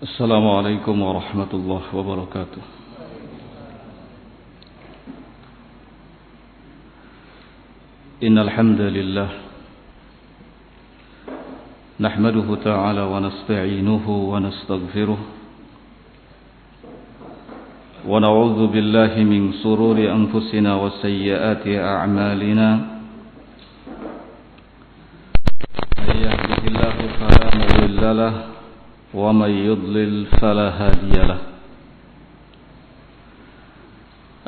السلام عليكم ورحمة الله وبركاته. إن الحمد لله نحمده تعالى ونستعينه ونستغفره ونعوذ بالله من شرور أنفسنا وسيئات أعمالنا. من يهده الله فلا مضل له ومن يضلل فلا هادي له.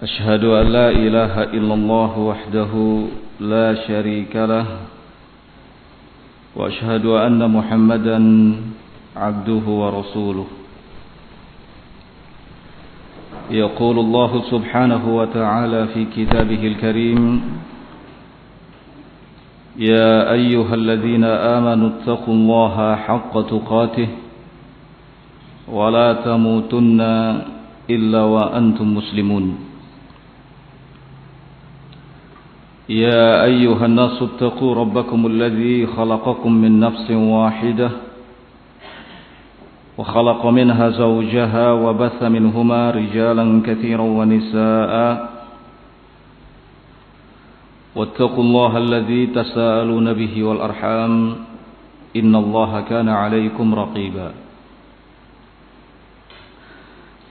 أشهد أن لا إله إلا الله وحده لا شريك له وأشهد أن محمدا عبده ورسوله. يقول الله سبحانه وتعالى في كتابه الكريم: يا أيها الذين آمنوا اتقوا الله حق تقاته ولا تموتن إلا وأنتم مسلمون. يا أيها الناس اتقوا ربكم الذي خلقكم من نفس واحدة وخلق منها زوجها وبث منهما رجالا كثيرا ونساء واتقوا الله الذي تساءلون به والأرحام إن الله كان عليكم رقيبا.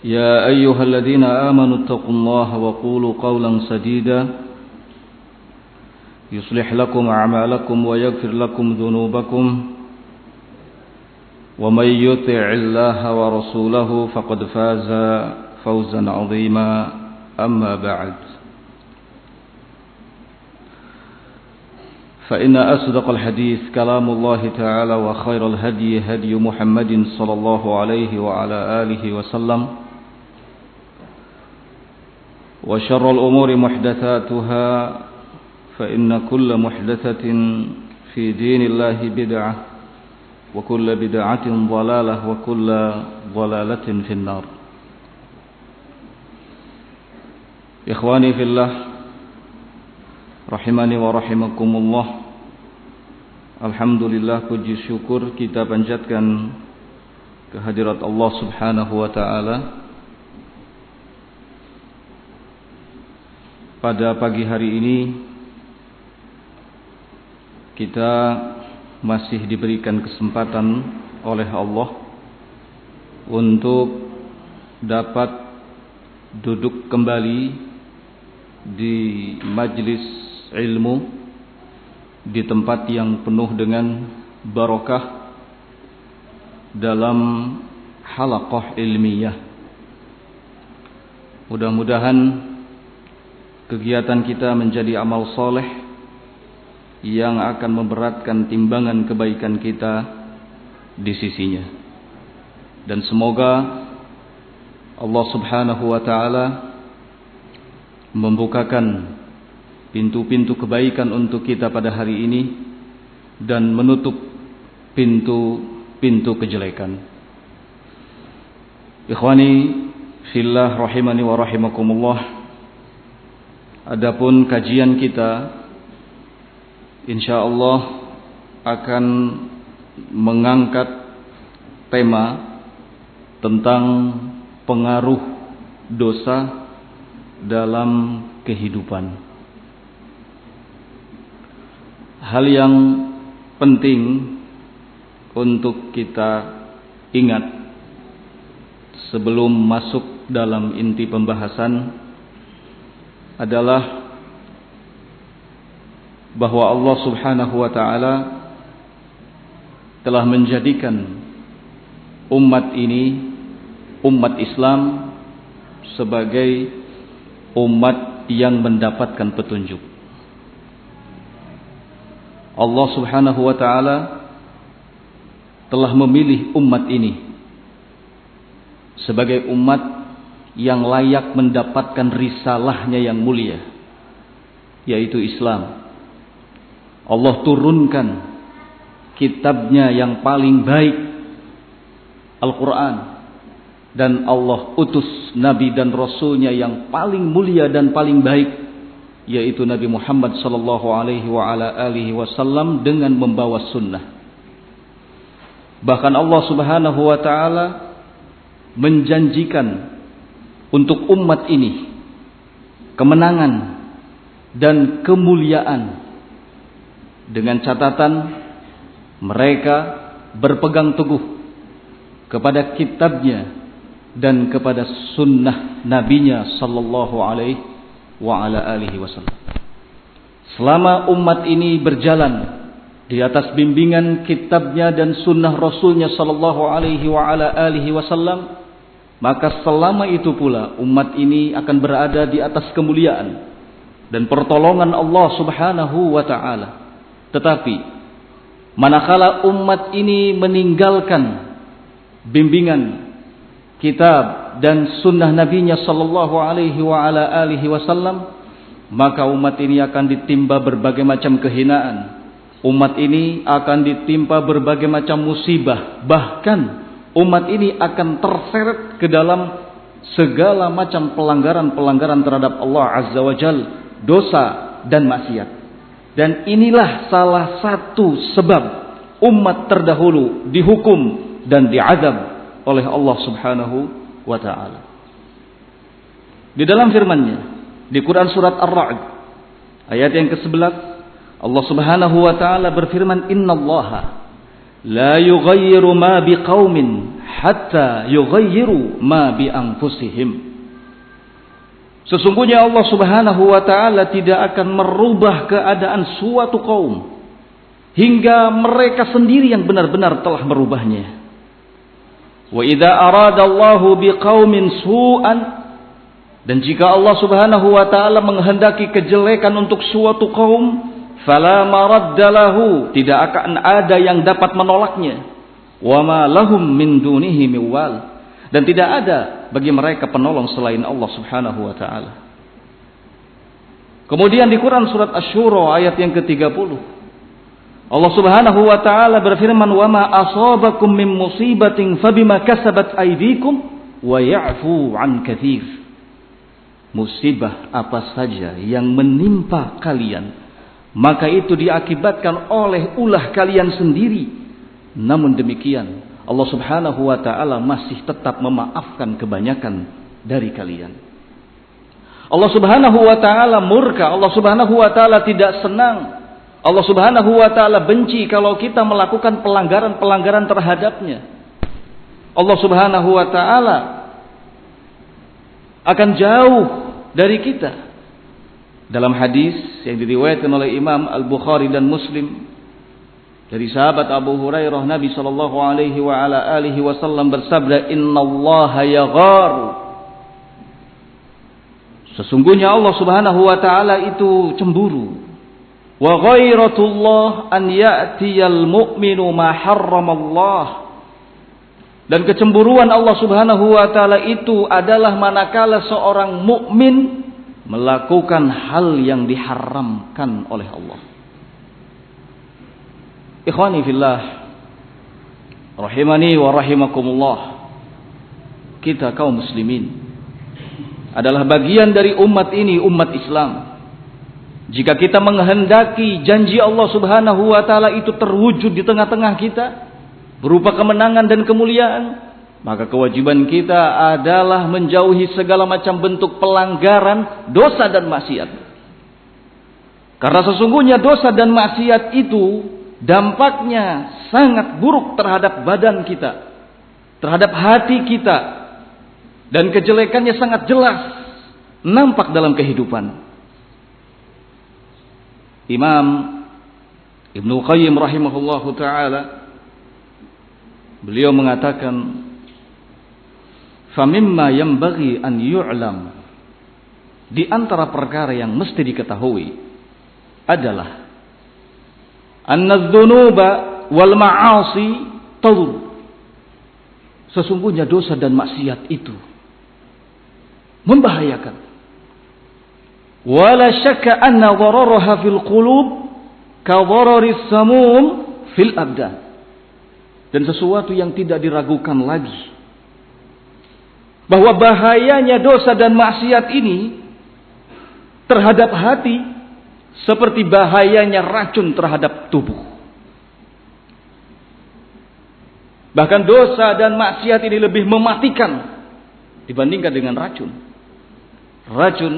يا أيها الذين آمنوا اتقوا الله وقولوا قولا سديدا يصلح لكم أعمالكم ويغفر لكم ذنوبكم ومن يطع الله ورسوله فقد فاز فوزا عظيما. أما بعد، فإن أصدق الحديث كلام الله تعالى وخير الهدي هدي محمد صلى الله عليه وعلى آله وسلم وشر الأمور محدثاتها فإن كل محدثة في دين الله بدعة وكل بدعة ضلالة وكل ضلالة في النار. إخواني في الله rahimani wa rahimakumullah. Alhamdulillah, puji syukur kita panjatkan kehadirat Allah Subhanahu wa taala. Pada pagi hari ini kita masih diberikan kesempatan oleh Allah untuk dapat duduk kembali di majlis ilmu, di tempat yang penuh dengan barakah dalam halaqah ilmiah. Mudah-mudahan kegiatan kita menjadi amal soleh yang akan memberatkan timbangan kebaikan kita di sisinya. Dan semoga Allah Subhanahu wa taala membukakan pintu-pintu kebaikan untuk kita pada hari ini dan menutup pintu-pintu kejelekan. Ikhwani fillah rahimani wa rahimakumullah. Adapun kajian kita insyaallah akan mengangkat tema tentang pengaruh dosa dalam kehidupan. Hal yang penting untuk kita ingat sebelum masuk dalam inti pembahasan adalah bahwa Allah Subhanahu wa taala telah menjadikan umat ini, umat Islam, sebagai umat yang mendapatkan petunjuk. Allah Subhanahu wa taala telah memilih umat ini sebagai umat yang layak mendapatkan risalahnya yang mulia, yaitu Islam. Allah turunkan kitabnya yang paling baik, Al-Quran, dan Allah utus Nabi dan Rasulnya yang paling mulia dan paling baik, yaitu Nabi Muhammad sallallahu alaihi wa ala alihi wasallam, dengan membawa sunnah. Bahkan Allah Subhanahu wa taala menjanjikan untuk umat ini kemenangan dan kemuliaan dengan catatan mereka berpegang teguh kepada kitabnya dan kepada sunnah nabinya sallallahu alaihi wa ala alihi wasallam. Selama umat ini berjalan di atas bimbingan kitabnya dan sunnah rasulnya sallallahu alaihi wa ala alihi wasallam, maka selama itu pula umat ini akan berada di atas kemuliaan dan pertolongan Allah subhanahu wa ta'ala. Tetapi manakala umat ini meninggalkan bimbingan kitab dan sunnah nabinya sallallahu alaihi wa ala alihi wasallam, maka umat ini akan ditimpa berbagai macam kehinaan. Umat ini akan ditimpa berbagai macam musibah. Bahkan umat ini akan terseret ke dalam segala macam pelanggaran-pelanggaran terhadap Allah Azza wa Jal, dosa dan maksiat. Dan inilah salah satu sebab umat terdahulu dihukum dan diazab oleh Allah Subhanahu wa ta'ala. Di dalam firman-Nya di Quran surat Ar-Ra'd ayat yang ke-11, Allah Subhanahu wa ta'ala berfirman, innallaha la yughayyiru ma biqaumin hatta yughayyiru ma bi anfusihim. Sesungguhnya Allah Subhanahu wa ta'ala tidak akan merubah keadaan suatu kaum hingga mereka sendiri yang benar-benar telah merubahnya. Wa idza aradallahu biqaumin su'an, dan jika Allah Subhanahu wa ta'ala menghendaki kejelekan untuk suatu kaum, fala maraddalahu, tidak akan ada yang dapat menolaknya. Wa ma lahum min dunihi miwal, dan tidak ada bagi mereka penolong selain Allah Subhanahu wa ta'ala. Kemudian di Quran surat Asy-Syura ayat yang ke-30, Allah Subhanahu wa ta'ala berfirman, wa ma asabakum min musibatin fabima kasabat aydikum wa ya'fu an katsir. Musibah apa saja yang menimpa kalian, maka itu diakibatkan oleh ulah kalian sendiri. Namun demikian, Allah Subhanahu wa ta'ala masih tetap memaafkan kebanyakan dari kalian. Allah Subhanahu wa ta'ala murka, Allah Subhanahu wa ta'ala tidak senang, Allah Subhanahu wa ta'ala benci kalau kita melakukan pelanggaran-pelanggaran terhadapnya. Allah Subhanahu wa ta'ala akan jauh dari kita. Dalam hadis yang diriwayatkan oleh Imam Al-Bukhari dan Muslim dari sahabat Abu Hurairah, Nabi sallallahu alaihi wa ala alihi wasallam bersabda, innallaha yagharu, sesungguhnya Allah Subhanahu wa ta'ala itu cemburu. Wa ghairatullah an ya'tiyal mu'minu ma harramallah, dan kecemburuan Allah Subhanahu wa ta'ala itu adalah manakala seorang mukmin melakukan hal yang diharamkan oleh Allah. Ikhwani fillah, rahimani wa rahimakumullah, kita kaum muslimin adalah bagian dari umat ini, umat Islam. Jika kita menghendaki janji Allah Subhanahu wa ta'ala itu terwujud di tengah-tengah kita berupa kemenangan dan kemuliaan, maka kewajiban kita adalah menjauhi segala macam bentuk pelanggaran, dosa dan maksiat. Karena sesungguhnya dosa dan maksiat itu dampaknya sangat buruk terhadap badan kita, terhadap hati kita, dan kejelekannya sangat jelas nampak dalam kehidupan. Imam Ibnu Qayyim rahimahullahu ta'ala, beliau mengatakan, famimma yanbaghi an yu'lam, di antara perkara yang mesti diketahui adalah anna dzunuba wal ma'asi tadur, sesungguhnya dosa dan maksiat itu membahayakan. Wala syakka anna dhararaha fil qulub ka dhararis samum fil abdan, dan sesuatu yang tidak diragukan lagi bahwa bahayanya dosa dan maksiat ini terhadap hati seperti bahayanya racun terhadap tubuh. Bahkan dosa dan maksiat ini lebih mematikan dibandingkan dengan racun. Racun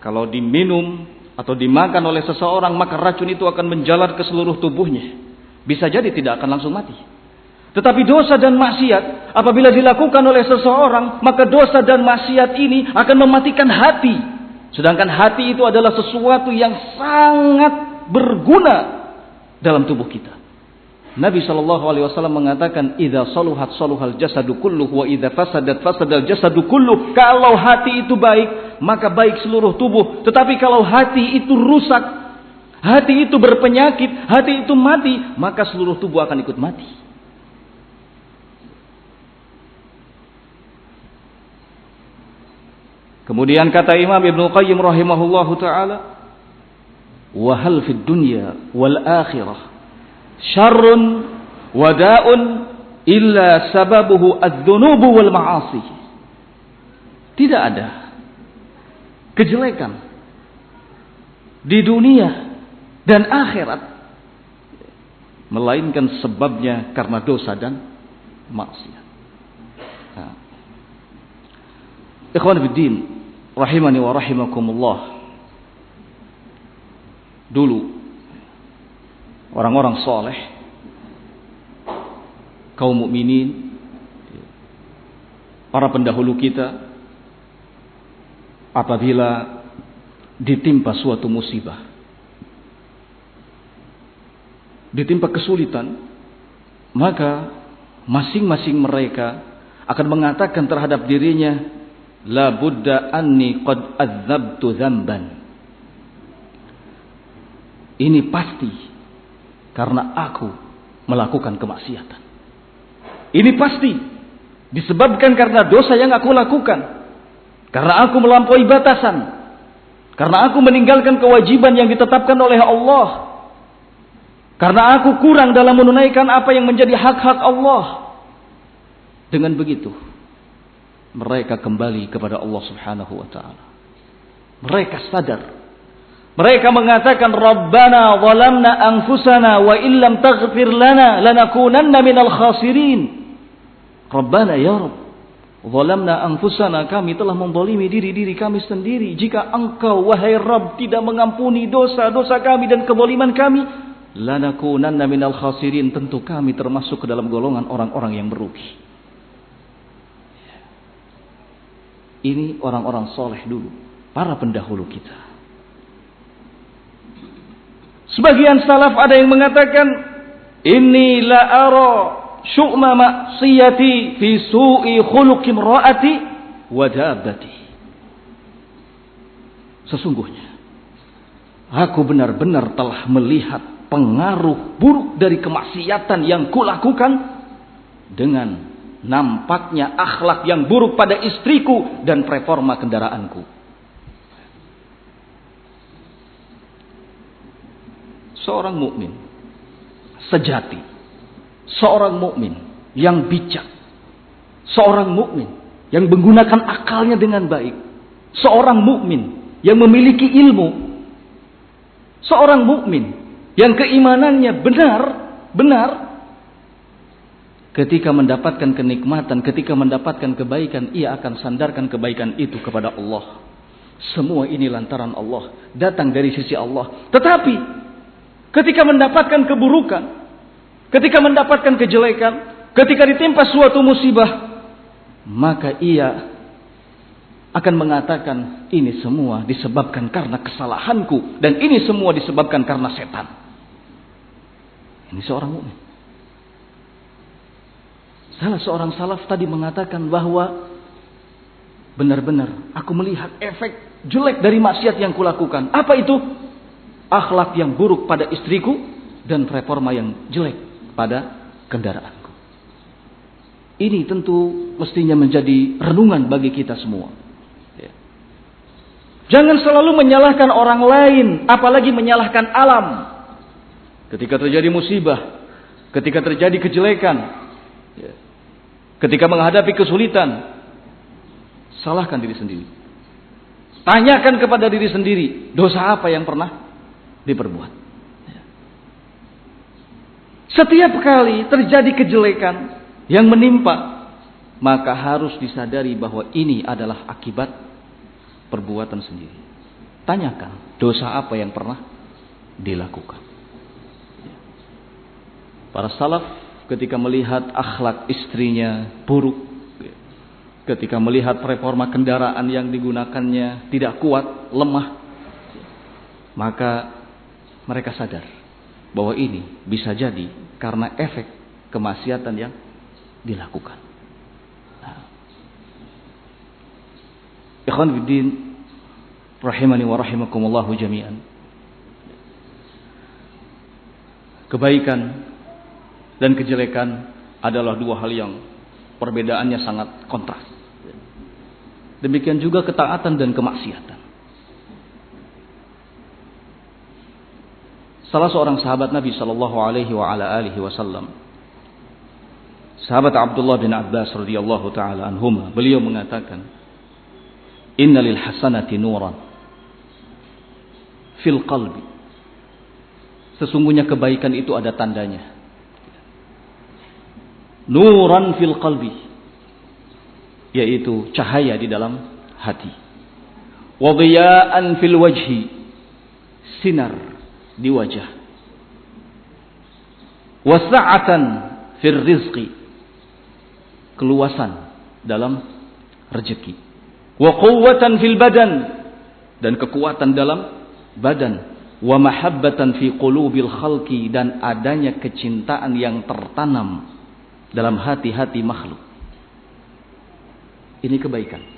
kalau diminum atau dimakan oleh seseorang, maka racun itu akan menjalar ke seluruh tubuhnya. Bisa jadi tidak akan langsung mati. Tetapi dosa dan maksiat apabila dilakukan oleh seseorang, maka dosa dan maksiat ini akan mematikan hati. Sedangkan hati itu adalah sesuatu yang sangat berguna dalam tubuh kita. Nabi SAW mengatakan, "Idza saluhat saluhal jasadu kulluh wa idza fasadat fasadal jasadu kulluh." Kalau hati itu baik, maka baik seluruh tubuh. Tetapi kalau hati itu rusak, hati itu berpenyakit, hati itu mati, maka seluruh tubuh akan ikut mati. Kemudian kata Imam Ibnu Qayyim rahimahullahu taala, "Wa hal fid dunya wal akhirah syarrun wada'un illa sababuhu adz-dzunubu wal ma'asi." Tidak ada kejelekan di dunia dan akhirat melainkan sebabnya karena dosa dan maksiat. Nah. Ikhwan fiddin rahimani wa rahimakumullah. Dulu orang-orang soleh, kaum mukminin, para pendahulu kita, apabila ditimpa suatu musibah, ditimpa kesulitan, maka masing-masing mereka akan mengatakan terhadap dirinya, la budda anni qad adzabtu dzamban. Ini pasti karena aku melakukan kemaksiatan. Ini pasti disebabkan karena dosa yang aku lakukan. Karena aku melampaui batasan. Karena aku meninggalkan kewajiban yang ditetapkan oleh Allah. Karena aku kurang dalam menunaikan apa yang menjadi hak-hak Allah. Dengan begitu, mereka kembali kepada Allah Subhanahu wa ta'ala. Mereka sadar. Mereka mengatakan, Rabbana zalamna anfusana wa illam taghfir lana lanakunanna minal khasirin. Rabbana ya Rabb, zalamna anfusana, kami telah menzalimi diri-diri kami sendiri. Jika Engkau wahai Rabb tidak mengampuni dosa-dosa kami dan kezaliman kami, lanakunanna minal khasirin, tentu kami termasuk ke dalam golongan orang-orang yang merugi. Ini orang-orang soleh dulu, para pendahulu kita. Sebagian salaf ada yang mengatakan, inni la ara syu'ma maksiyati fi su'i khuluqi imra'ati wa dabbati. Sesungguhnya aku benar-benar telah melihat pengaruh buruk dari kemaksiatan yang kulakukan dengan nampaknya akhlak yang buruk pada istriku dan performa kendaraanku. Seorang mukmin sejati, seorang mukmin yang bijak, seorang mukmin yang menggunakan akalnya dengan baik, seorang mukmin yang memiliki ilmu, seorang mukmin yang keimanannya benar, ketika mendapatkan kenikmatan, ketika mendapatkan kebaikan, ia akan sandarkan kebaikan itu kepada Allah. Semua ini lantaran Allah, datang dari sisi Allah. Tetapi ketika mendapatkan keburukan, ketika mendapatkan kejelekan, ketika ditimpa suatu musibah, maka ia akan mengatakan, ini semua disebabkan karena kesalahanku, dan ini semua disebabkan karena setan. Ini seorang mukmin. Salah seorang salaf tadi mengatakan bahwa benar-benar aku melihat efek jelek dari maksiat yang kulakukan. Apa itu? Akhlak yang buruk pada istriku dan performa yang jelek pada kendaraanku. Ini tentu mestinya menjadi renungan bagi kita semua. Ya. Jangan selalu menyalahkan orang lain, apalagi menyalahkan alam. Ketika terjadi musibah, ketika terjadi kejelekan, ya, ketika menghadapi kesulitan, salahkan diri sendiri. Tanyakan kepada diri sendiri, dosa apa yang pernah diperbuat. Setiap kali terjadi kejelekan yang menimpa, maka harus disadari bahwa ini adalah akibat perbuatan sendiri. Tanyakan, dosa apa yang pernah dilakukan? Para salaf ketika melihat akhlak istrinya buruk, ketika melihat reforma kendaraan yang digunakannya tidak kuat, lemah, maka mereka sadar bahwa ini bisa jadi karena efek kemaksiatan yang dilakukan. Ikhwan fiddin rahimani wa rahimakumullah jami'an. Kebaikan dan kejelekan adalah dua hal yang perbedaannya sangat kontras. Demikian juga ketaatan dan kemaksiatan. Salah seorang sahabat Nabi sallallahu alaihi wasallam, sahabat Abdullah bin Abbas radhiyallahu taala anhuma, beliau mengatakan, "Innalil hasanati nuran fil qalbi." Sesungguhnya kebaikan itu ada tandanya. Nuran fil qalbi, yaitu cahaya di dalam hati. Wa dhiya'an fil wajhi, sinar di wajah. Wa sa'atan fil rizqi, keluasan dalam rezeki. Wa quwwatan fil badan, dan kekuatan dalam badan. Wa mahabbatan fi qulubil khalqi, dan adanya kecintaan yang tertanam dalam hati-hati makhluk. Ini kebaikan.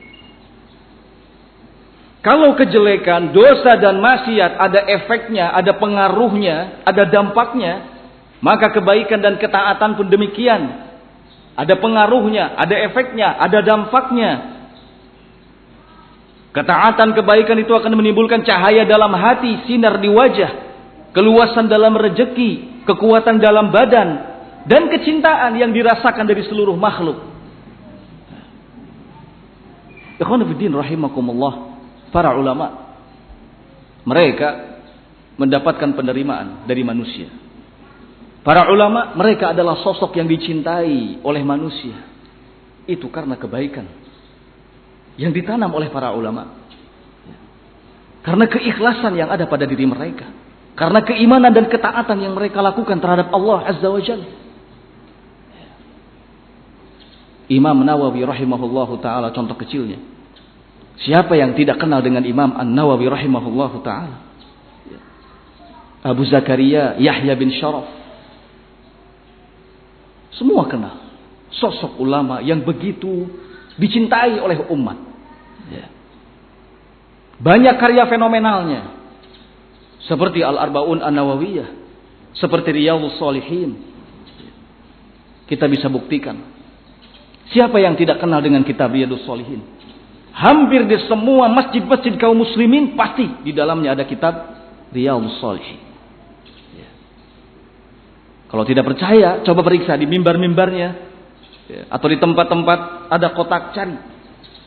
Kalau kejelekan, dosa dan maksiat ada efeknya, ada pengaruhnya, ada dampaknya, maka kebaikan dan ketaatan pun demikian. Ada pengaruhnya, ada efeknya, ada dampaknya. Ketaatan kebaikan itu akan menimbulkan cahaya dalam hati, sinar di wajah, keluasan dalam rezeki, kekuatan dalam badan, dan kecintaan yang dirasakan dari seluruh makhluk. Ikhwan fillah rahimakumullah, para ulama, mereka mendapatkan penerimaan dari manusia. Para ulama, mereka adalah sosok yang dicintai oleh manusia. Itu karena kebaikan yang ditanam oleh para ulama. Karena keikhlasan yang ada pada diri mereka. Karena keimanan dan ketaatan yang mereka lakukan terhadap Allah Azza wa Jalla. Imam Nawawi rahimahullahu ta'ala contoh kecilnya. Siapa yang tidak kenal dengan Imam An-Nawawi rahimahullahu ta'ala? Abu Zakaria Yahya bin Sharaf. Semua kenal. Sosok ulama yang begitu dicintai oleh umat. Banyak karya fenomenalnya. Seperti Al-Arba'un An-Nawawiyah. Seperti Riyadhus Shalihin. Kita bisa buktikan. Siapa yang tidak kenal dengan kitab Riyadhus Shalihin? Hampir di semua masjid-masjid kaum muslimin pasti di dalamnya ada kitab Riyadhus Shalihin. Kalau tidak percaya, coba periksa di mimbar-mimbarnya atau di tempat-tempat ada kotak cari.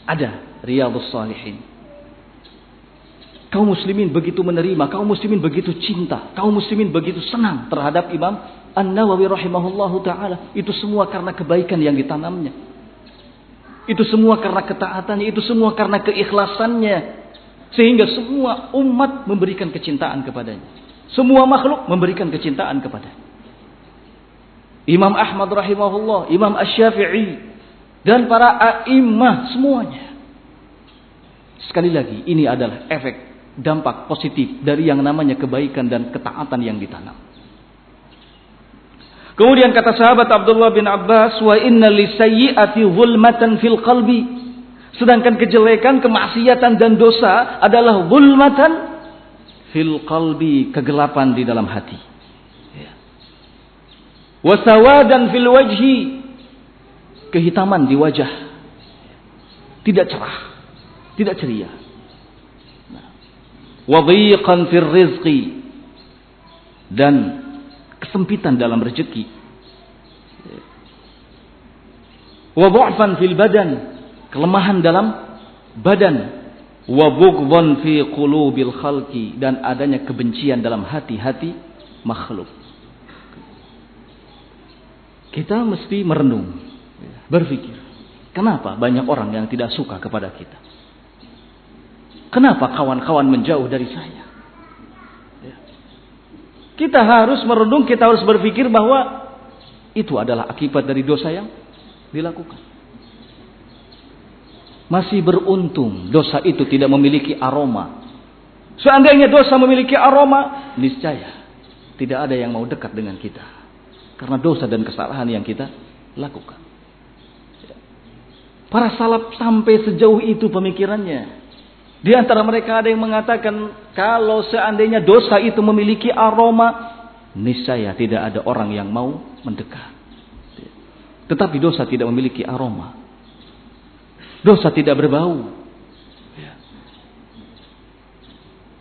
Ada Riyadhus Shalihin. Kaum muslimin begitu menerima, kaum muslimin begitu cinta, kaum muslimin begitu senang terhadap Imam An-Nawawi rahimahullahu ta'ala. Itu semua karena kebaikan yang ditanamnya. Itu semua karena ketaatannya. Itu semua karena keikhlasannya. Sehingga semua umat memberikan kecintaan kepadanya. Semua makhluk memberikan kecintaan kepadanya. Imam Ahmad rahimahullah, Imam Asy-Syafi'i, dan para a'immah semuanya. Sekali lagi, ini adalah efek dampak positif dari yang namanya kebaikan dan ketaatan yang ditanam. Kemudian kata sahabat Abdullah bin Abbas, wa inna lisayyi'ati zulmatan fil qalbi. Sedangkan kejelekan, kemaksiatan dan dosa adalah zulmatan fil qalbi, kegelapan di dalam hati. Wa sawadan fil wajhi, kehitaman di wajah. Tidak cerah, tidak ceria. Wa dhiqan fil rizqi, dan kesempitan dalam rezeki. Wa dha'fan fil badan, kelemahan dalam badan. Wa bughdhan fi qulubil khalqi, dan adanya kebencian dalam hati-hati makhluk. kita mesti merenung, berpikir, kenapa banyak orang yang tidak suka kepada kita? Kenapa kawan-kawan menjauh dari saya? Kita harus merenung, kita harus berpikir bahwa itu adalah akibat dari dosa yang dilakukan. Masih beruntung dosa itu tidak memiliki aroma. Seandainya dosa memiliki aroma, niscaya tidak ada yang mau dekat dengan kita. Karena dosa dan kesalahan yang kita lakukan. Para salaf sampai sejauh itu pemikirannya. Di antara mereka ada yang mengatakan, kalau seandainya dosa itu memiliki aroma, niscaya tidak ada orang yang mau mendekat. Tetapi dosa tidak memiliki aroma. Dosa tidak berbau.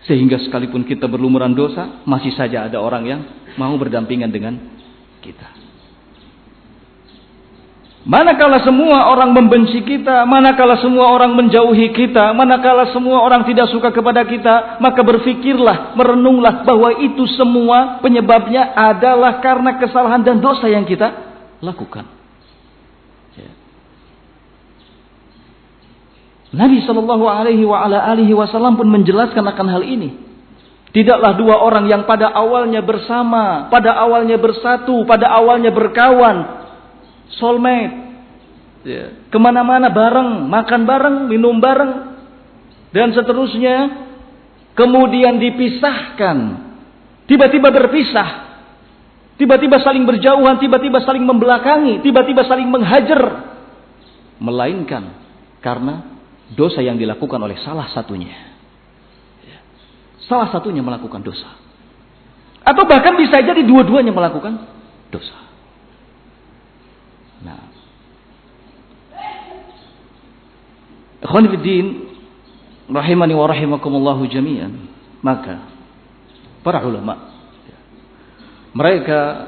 Sehingga sekalipun kita berlumuran dosa, masih saja ada orang yang mau berdampingan dengan kita. Manakala semua orang membenci kita, manakala semua orang menjauhi kita, manakala semua orang tidak suka kepada kita, maka berfikirlah, merenunglah bahwa itu semua penyebabnya adalah karena kesalahan dan dosa yang kita lakukan. Nabi SAW pun menjelaskan akan hal ini. Tidaklah dua orang yang pada awalnya bersama, pada awalnya bersatu, pada awalnya berkawan, soulmate, kemana-mana bareng, makan bareng, minum bareng, dan seterusnya, kemudian dipisahkan, tiba-tiba berpisah, tiba-tiba saling berjauhan, tiba-tiba saling membelakangi, tiba-tiba saling menghajar, melainkan karena dosa yang dilakukan oleh salah satunya. Salah satunya melakukan dosa. Atau bahkan bisa jadi dua-duanya melakukan dosa. Nah, ikhwan fiddin rahimani wa rahimakumullahu jami'an. Maka para ulama mereka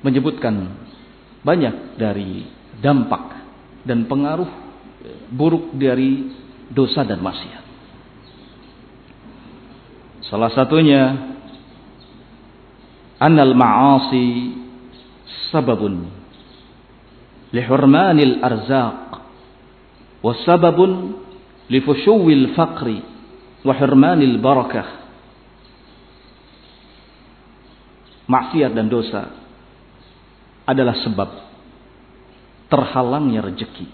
menyebutkan banyak dari dampak dan pengaruh buruk dari dosa dan maksiat. Salah satunya, annal ma'asi sababun lihurmanil arzaq wa sababun lifushuwil faqri wa hurmanil barakah. Maksiat dan dosa adalah sebab terhalangnya rezeki,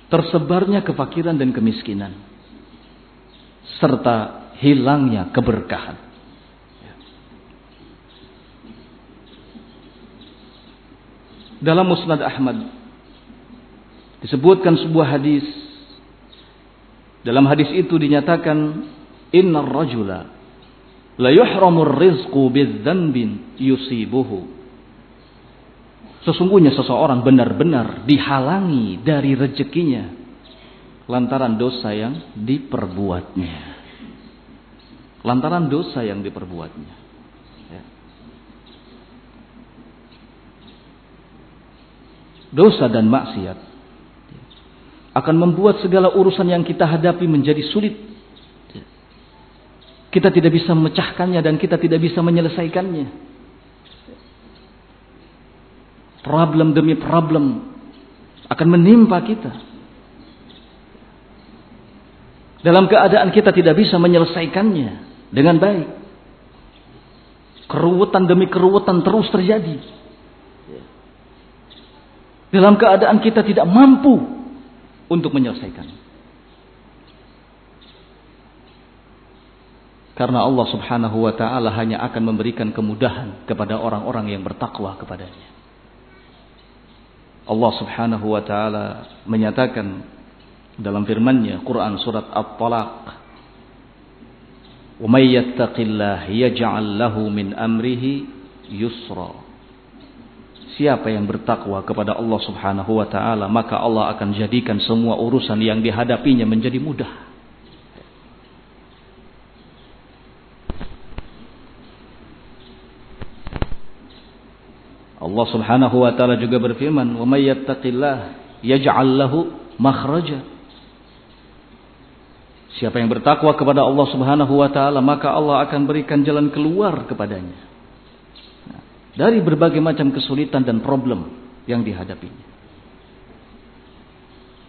tersebarnya kefakiran dan kemiskinan, serta hilangnya keberkahan. Dalam Musnad Ahmad disebutkan sebuah hadis. Dalam hadis itu dinyatakan, innar rajula la yuhramur rizqu bidzanbin yusibuhu. Sesungguhnya seseorang benar-benar dihalangi dari rezekinya lantaran dosa yang diperbuatnya. Lantaran dosa yang diperbuatnya. Ya. Dosa dan maksiat akan membuat segala urusan yang kita hadapi menjadi sulit. Kita tidak bisa memecahkannya dan kita tidak bisa menyelesaikannya. Problem demi problem akan menimpa kita. Dalam keadaan kita tidak bisa menyelesaikannya dengan baik. Keruwetan demi keruwetan terus terjadi. Dalam keadaan kita tidak mampu untuk menyelesaikannya. Karena Allah Subhanahu wa ta'ala hanya akan memberikan kemudahan kepada orang-orang yang bertakwa kepadanya. Allah Subhanahu wa ta'ala menyatakan dalam firman-Nya Quran surat At-Talaq, "Wa may yattaqillaha yaj'al lahu min amrihi yusra." Siapa yang bertakwa kepada Allah Subhanahu wa ta'ala, maka Allah akan jadikan semua urusan yang dihadapinya menjadi mudah. Allah Subhanahu wa ta'ala juga berfirman, "Wa may yattaqillaha yaj'al lahu makhraja." Siapa yang bertakwa kepada Allah Subhanahu wa ta'ala, maka Allah akan berikan jalan keluar kepadanya. dari berbagai macam kesulitan dan problem yang dihadapinya.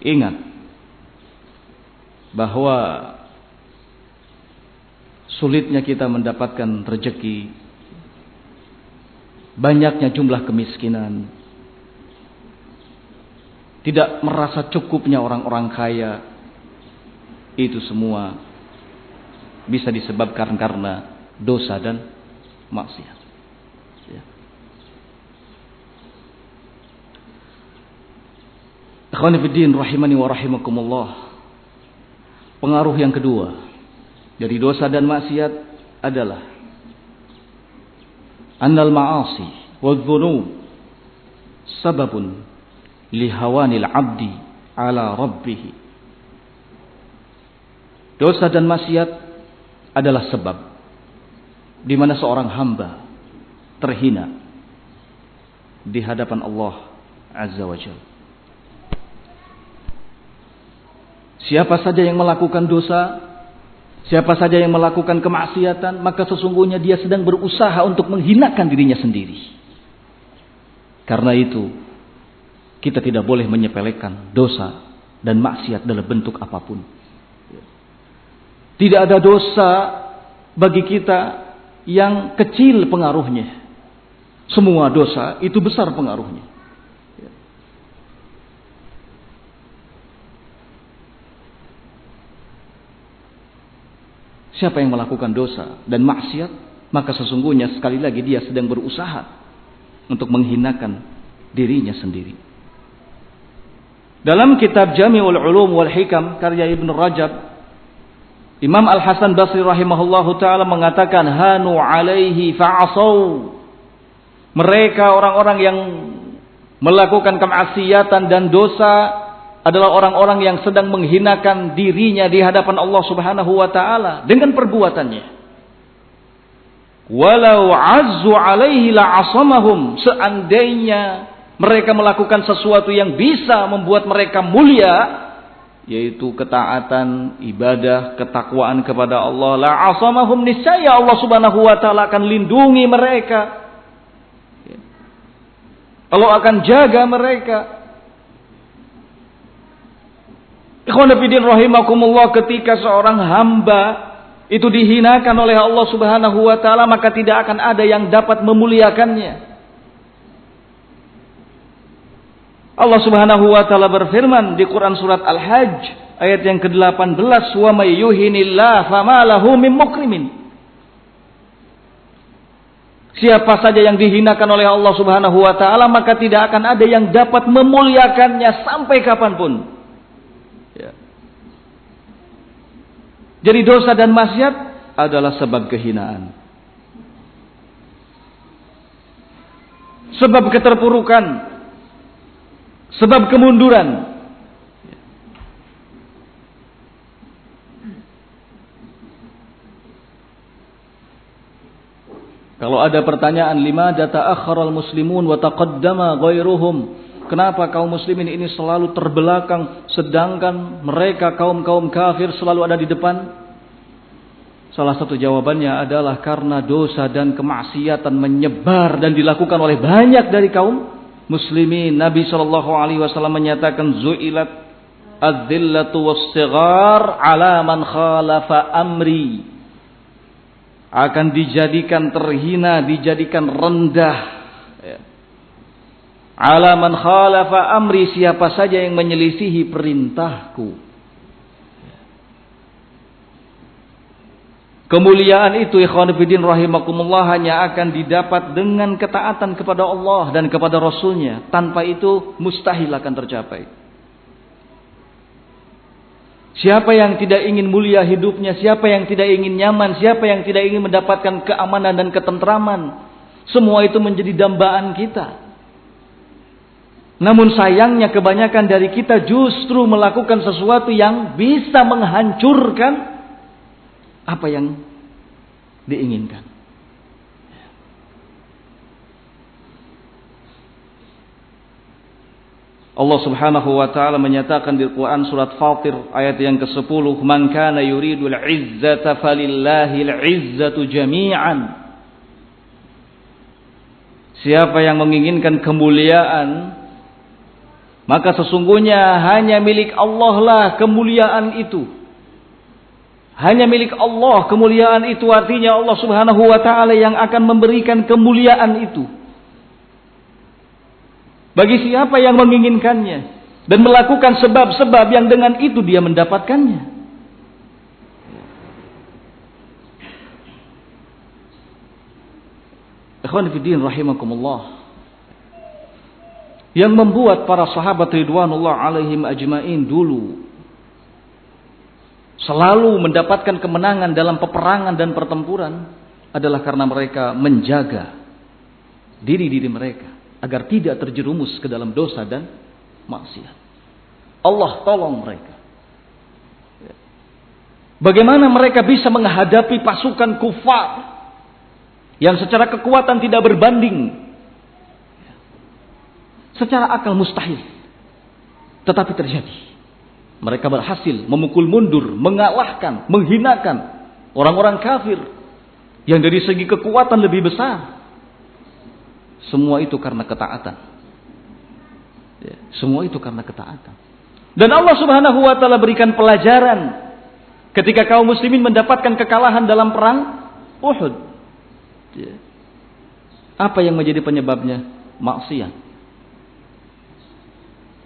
Ingat bahwa sulitnya kita mendapatkan rezeki, banyaknya jumlah kemiskinan, tidak merasa cukupnya orang-orang kaya, itu semua bisa disebabkan karena dosa dan maksiat. Ya. Ikhwani fiddin rahimani wa rahimakumullah. Pengaruh yang kedua dari dosa dan maksiat adalah annal ma'asi wa dhunub sababun lihawanil abdi ala rabbih. Dosa dan maksiat adalah sebab di mana seorang hamba terhina di hadapan Allah Azza wa Jalla. Siapa saja yang melakukan dosa, siapa saja yang melakukan kemaksiatan, maka sesungguhnya dia sedang berusaha untuk menghinakan dirinya sendiri. Karena itu, kita tidak boleh menyepelekan dosa dan maksiat dalam bentuk apapun. Tidak ada dosa bagi kita yang kecil pengaruhnya. Semua dosa itu besar pengaruhnya. Siapa yang melakukan dosa dan maksiat, maka sesungguhnya sekali lagi dia sedang berusaha untuk menghinakan dirinya sendiri. Dalam kitab Jami'ul Ulum wal Hikam karya Ibn Rajab, Imam Al-Hasan Basri rahimahullahu ta'ala mengatakan, hanu alaihi fa'asau. Mereka orang-orang yang melakukan kemaksiatan dan dosa adalah orang-orang yang sedang menghinakan dirinya di hadapan Allah Subhanahu wa ta'ala dengan perbuatannya. Walau azzu alaihi la'asamahum. Seandainya mereka melakukan sesuatu yang bisa membuat mereka mulia, yaitu ketaatan, ibadah, ketakwaan kepada Allah, la'asamahum, niscaya Allah Subhanahu wa ta'ala akan lindungi mereka. Allah akan jaga mereka. Ikhwan fillah rahimakumullah, ketika seorang hamba itu dihinakan oleh Allah Subhanahu wa ta'ala, maka tidak akan ada yang dapat memuliakannya. Allah Subhanahu wa ta'ala berfirman di Quran surat Al-Hajj ayat yang ke-18, wa may yuhinillah fama lahu min mukrimin. Siapa saja yang dihinakan oleh Allah Subhanahu wa ta'ala, maka tidak akan ada yang dapat memuliakannya sampai kapanpun. Ya. Jadi dosa dan maksiat adalah sebab kehinaan, sebab keterpurukan, sebab kemunduran. Kalau ada pertanyaan, limada ta'akhkharal muslimun wa taqaddama ghairuhum? Kenapa kaum muslimin ini selalu terbelakang sedangkan mereka kaum-kaum kafir selalu ada di depan? Salah satu jawabannya adalah karena dosa dan kemaksiatan menyebar dan dilakukan oleh banyak dari kaum muslimin. Nabi SAW menyatakan, zu'ilat adzillatu was-sighar ala man khalafa amri. Akan dijadikan terhina, dijadikan rendah, ala man khalafa amri, siapa saja yang menyelisihi perintahku. Kemuliaan itu ikhwan fillah rahimakumullah hanya akan didapat dengan ketaatan kepada Allah dan kepada Rasulnya. Tanpa itu mustahil akan tercapai. Siapa yang tidak ingin mulia hidupnya, siapa yang tidak ingin nyaman, siapa yang tidak ingin mendapatkan keamanan dan ketentraman, semua itu menjadi dambaan kita. Namun sayangnya kebanyakan dari kita justru melakukan sesuatu yang bisa menghancurkan apa yang diinginkan. Allah Subhanahu wa ta'ala menyatakan di Quran surat Fatir ayat yang ke-10, man kana yuridul izzata falillahil izzatu jami'an. Siapa yang menginginkan kemuliaan, maka sesungguhnya hanya milik Allah lah kemuliaan itu. Hanya milik Allah kemuliaan itu, artinya Allah Subhanahu wa ta'ala yang akan memberikan kemuliaan itu. Bagi siapa yang menginginkannya dan melakukan sebab-sebab yang dengan itu dia mendapatkannya. Ikhwan fillah rahimakumullah. Yang membuat para sahabat ridwanullah alaihim ajmain dulu selalu mendapatkan kemenangan dalam peperangan dan pertempuran adalah karena mereka menjaga diri-diri mereka agar tidak terjerumus ke dalam dosa dan maksiat. Allah tolong mereka. Bagaimana mereka bisa menghadapi pasukan kufar yang secara kekuatan tidak berbanding, secara akal mustahil, tetapi terjadi. Mereka berhasil memukul mundur, mengalahkan, menghinakan orang-orang kafir yang dari segi kekuatan lebih besar. Semua itu karena ketaatan. Semua itu karena ketaatan. Dan Allah Subhanahu wa ta'ala berikan pelajaran ketika kaum muslimin mendapatkan kekalahan dalam perang Uhud. Apa yang menjadi penyebabnya? Maksiat.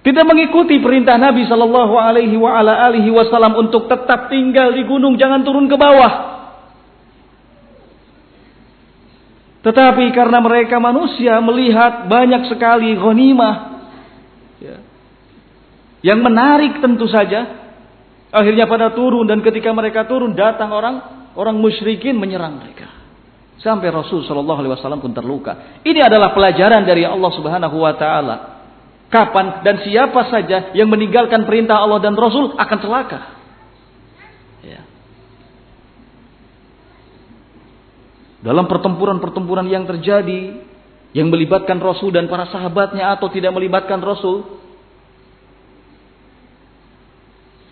Tidak mengikuti perintah Nabi sallallahu alaihi wasallam untuk tetap tinggal di gunung, jangan turun ke bawah. Tetapi karena mereka manusia melihat banyak sekali ghanimah yang menarik tentu saja, akhirnya pada turun, dan ketika mereka turun datang orang musyrikin menyerang mereka. Sampai Rasul sallallahu alaihi wasallam pun terluka. Ini adalah pelajaran dari Allah Subhanahu wa taala. Kapan dan siapa saja yang meninggalkan perintah Allah dan Rasul akan celaka. Ya. Dalam pertempuran-pertempuran yang terjadi, yang melibatkan Rasul dan para sahabatnya atau tidak melibatkan Rasul,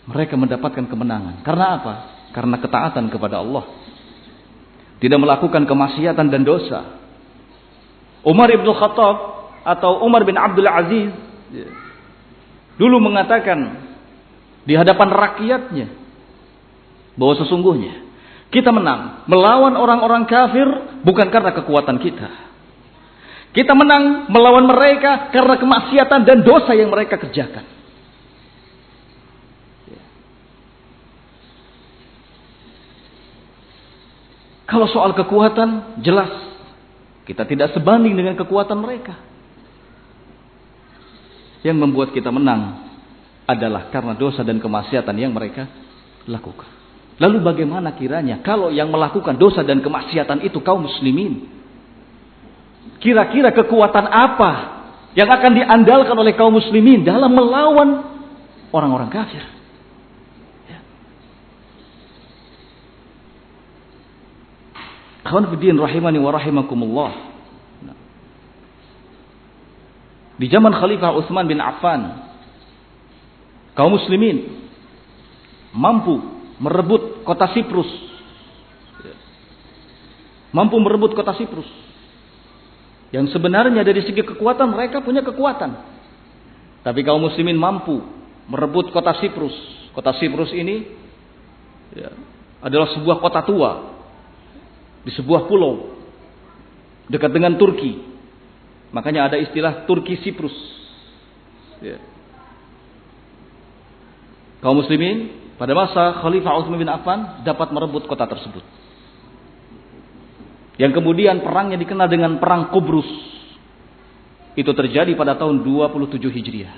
mereka mendapatkan kemenangan. Karena apa? Karena ketaatan kepada Allah. Tidak melakukan kemaksiatan dan dosa. Umar ibn Khattab atau Umar bin Abdul Aziz dulu mengatakan di hadapan rakyatnya bahwa sesungguhnya kita menang melawan orang-orang kafir bukan karena kekuatan kita. Kita menang melawan mereka karena kemaksiatan dan dosa yang mereka kerjakan. Kalau soal kekuatan, jelas kita tidak sebanding dengan kekuatan mereka. Yang membuat kita menang adalah karena dosa dan kemaksiatan yang mereka lakukan. Lalu bagaimana kiranya kalau yang melakukan dosa dan kemaksiatan itu kaum muslimin? Kira-kira kekuatan apa yang akan diandalkan oleh kaum muslimin dalam melawan orang-orang kafir? Akhwan fiddin rahimani wa rahimakumullah. Di zaman Khalifah Utsman bin Affan, kaum muslimin mampu merebut kota Siprus. Mampu merebut kota Siprus. Yang sebenarnya dari segi kekuatan mereka punya kekuatan. Tapi kaum muslimin mampu merebut kota Siprus. Kota Siprus ini adalah sebuah kota tua di sebuah pulau dekat dengan Turki. Makanya ada istilah Turki Siprus. Kaum muslimin pada masa Khalifah Utsman bin Affan dapat merebut kota tersebut. Yang kemudian perangnya dikenal dengan Perang Qubrus. Itu terjadi pada tahun 27 Hijriah.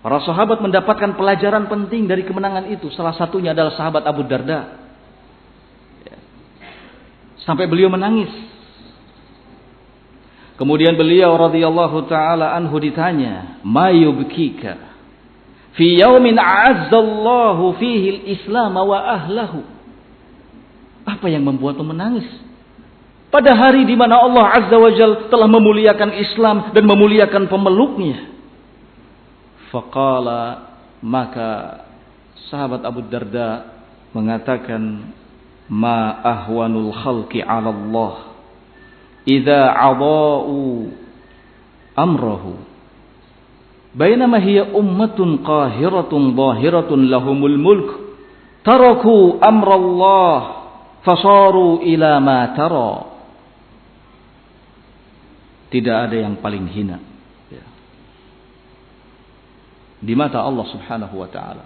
Para sahabat mendapatkan pelajaran penting dari kemenangan itu. Salah satunya adalah sahabat Abu Darda. Sampai beliau menangis. Kemudian beliau radhiyallahu taala anhu ditanya, "Ma yubkika fi yaumin a'azzallahu fihi al-islam wa ahlahu?" Apa yang membuatmu menangis? Pada hari di mana Allah Azza wa Jalla telah memuliakan Islam dan memuliakan pemeluknya. Faqala, maka sahabat Abu Darda mengatakan, ma ahwanul khalqi 'ala Allah idza adha'u amrahu bainama hiya ummatun qahiratun dhahiratun lahumul mulk taraku amrallah fasaru ila ma tara. Tidak ada yang paling hina di mata Allah Subhanahu wa ta'ala.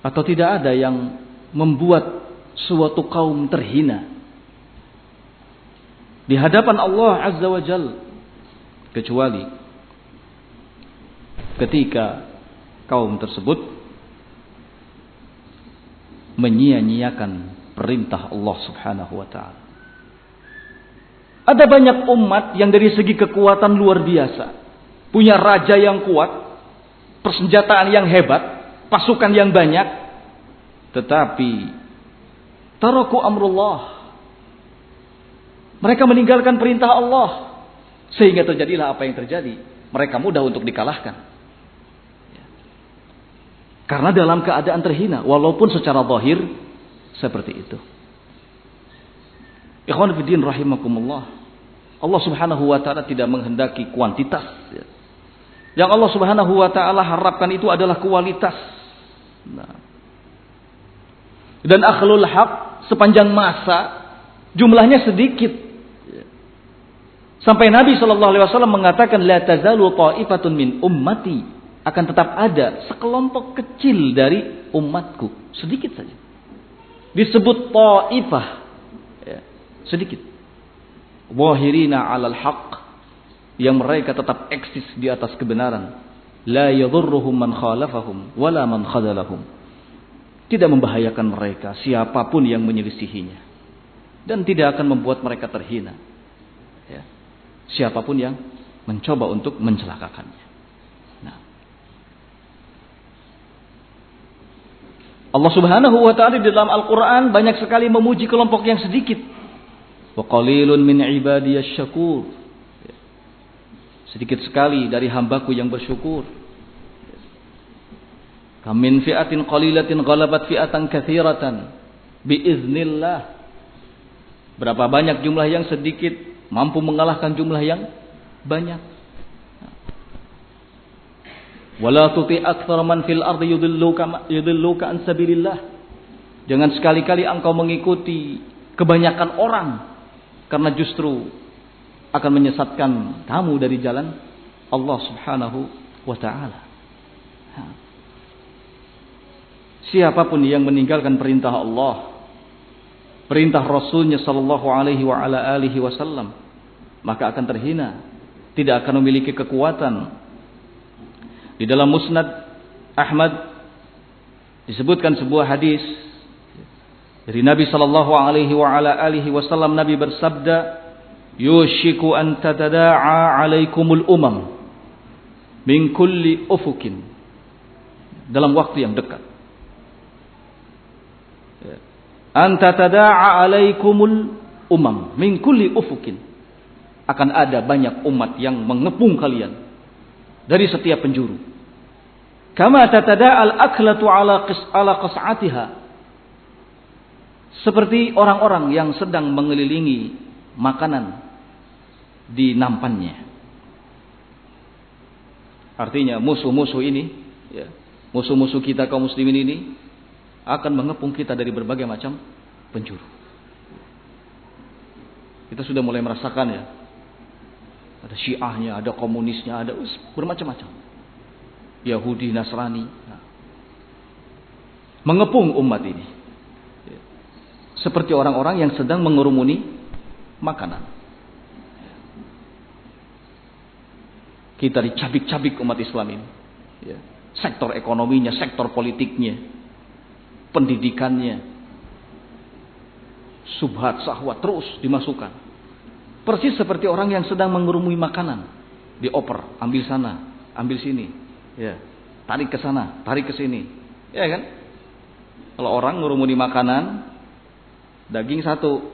Atau tidak ada yang membuat suatu kaum terhina di hadapan Allah Azza wa Jalla kecuali ketika kaum tersebut menyia-nyiakan perintah Allah Subhanahu wa ta'ala. Ada banyak umat yang dari segi kekuatan luar biasa, punya raja yang kuat, persenjataan yang hebat, pasukan yang banyak, tetapi taraku amrullah, mereka meninggalkan perintah Allah, sehingga terjadilah apa yang terjadi. Mereka mudah untuk dikalahkan karena dalam keadaan terhina, walaupun secara zahir seperti itu. Ikhwan fillah rahimakumullah, Allah Subhanahu wa ta'ala tidak menghendaki kuantitas. Yang Allah Subhanahu wa ta'ala harapkan itu adalah kualitas. Dan akhlul haq sepanjang masa jumlahnya sedikit. Sampai Nabi SAW mengatakan, la tazalu ta'ifatun min ummati, akan tetap ada sekelompok kecil dari umatku, sedikit saja. Disebut ta'ifah, sedikit. Wahirina 'alal haqq, yang mereka tetap eksis di atas kebenaran. La yadhurruhum man khalafahum wala man khadalahum. Tidak membahayakan mereka siapapun yang menyelisihinya, dan tidak akan membuat mereka terhina. Siapapun yang mencoba untuk mencelakakannya. Nah, Allah Subhanahu wa ta'ala di dalam Al-Quran banyak sekali memuji kelompok yang sedikit. Wa qalilun min ibadiyasy syakur. Sedikit sekali dari hambaku yang bersyukur. Kam min fi'atin qalilatin ghalabat fi'atan katsiratan biiznillah. Berapa banyak jumlah yang sedikit mampu mengalahkan jumlah yang banyak. Wala tuti aktsara man fil ardi yudilluka an sabilillah. Jangan sekali-kali engkau mengikuti kebanyakan orang, karena justru akan menyesatkan kamu dari jalan Allah Subhanahu wa ta'ala. Siapapun yang meninggalkan perintah Allah, perintah Rasulnya sallallahu alaihi wa ala alihi wasallam, maka akan terhina, tidak akan memiliki kekuatan. Di dalam Musnad Ahmad disebutkan sebuah hadis dari Nabi sallallahu alaihi wa ala alihi wasallam. Nabi bersabda, "Yushiku an tatada'a 'alaikumul umam min kulli ufukin." Dalam waktu yang dekat. An tatada'a 'alaikumul umam min kulli ufukin. Akan ada banyak umat yang mengepung kalian dari setiap penjuru. Kama tatada'al aklatu ala qas'atiha. Seperti orang-orang yang sedang mengelilingi makanan di nampannya. Artinya musuh-musuh ini, musuh-musuh kita kaum muslimin ini akan mengepung kita dari berbagai macam penjuru. Kita sudah mulai merasakan ya. Ada Syiahnya, ada komunisnya, ada bermacam-macam. Yahudi, Nasrani. Mengepung umat ini. Seperti orang-orang yang sedang mengerumuni makanan. Kita dicabik-cabik umat Islam ini. Sektor ekonominya, sektor politiknya, pendidikannya, subhat, syahwat terus dimasukkan. Persis seperti orang yang sedang mengerumuni makanan, dioper, ambil sana, ambil sini, tarik ke sana, tarik ke sini, ya kan? Kalau orang ngerumuni makanan, daging satu,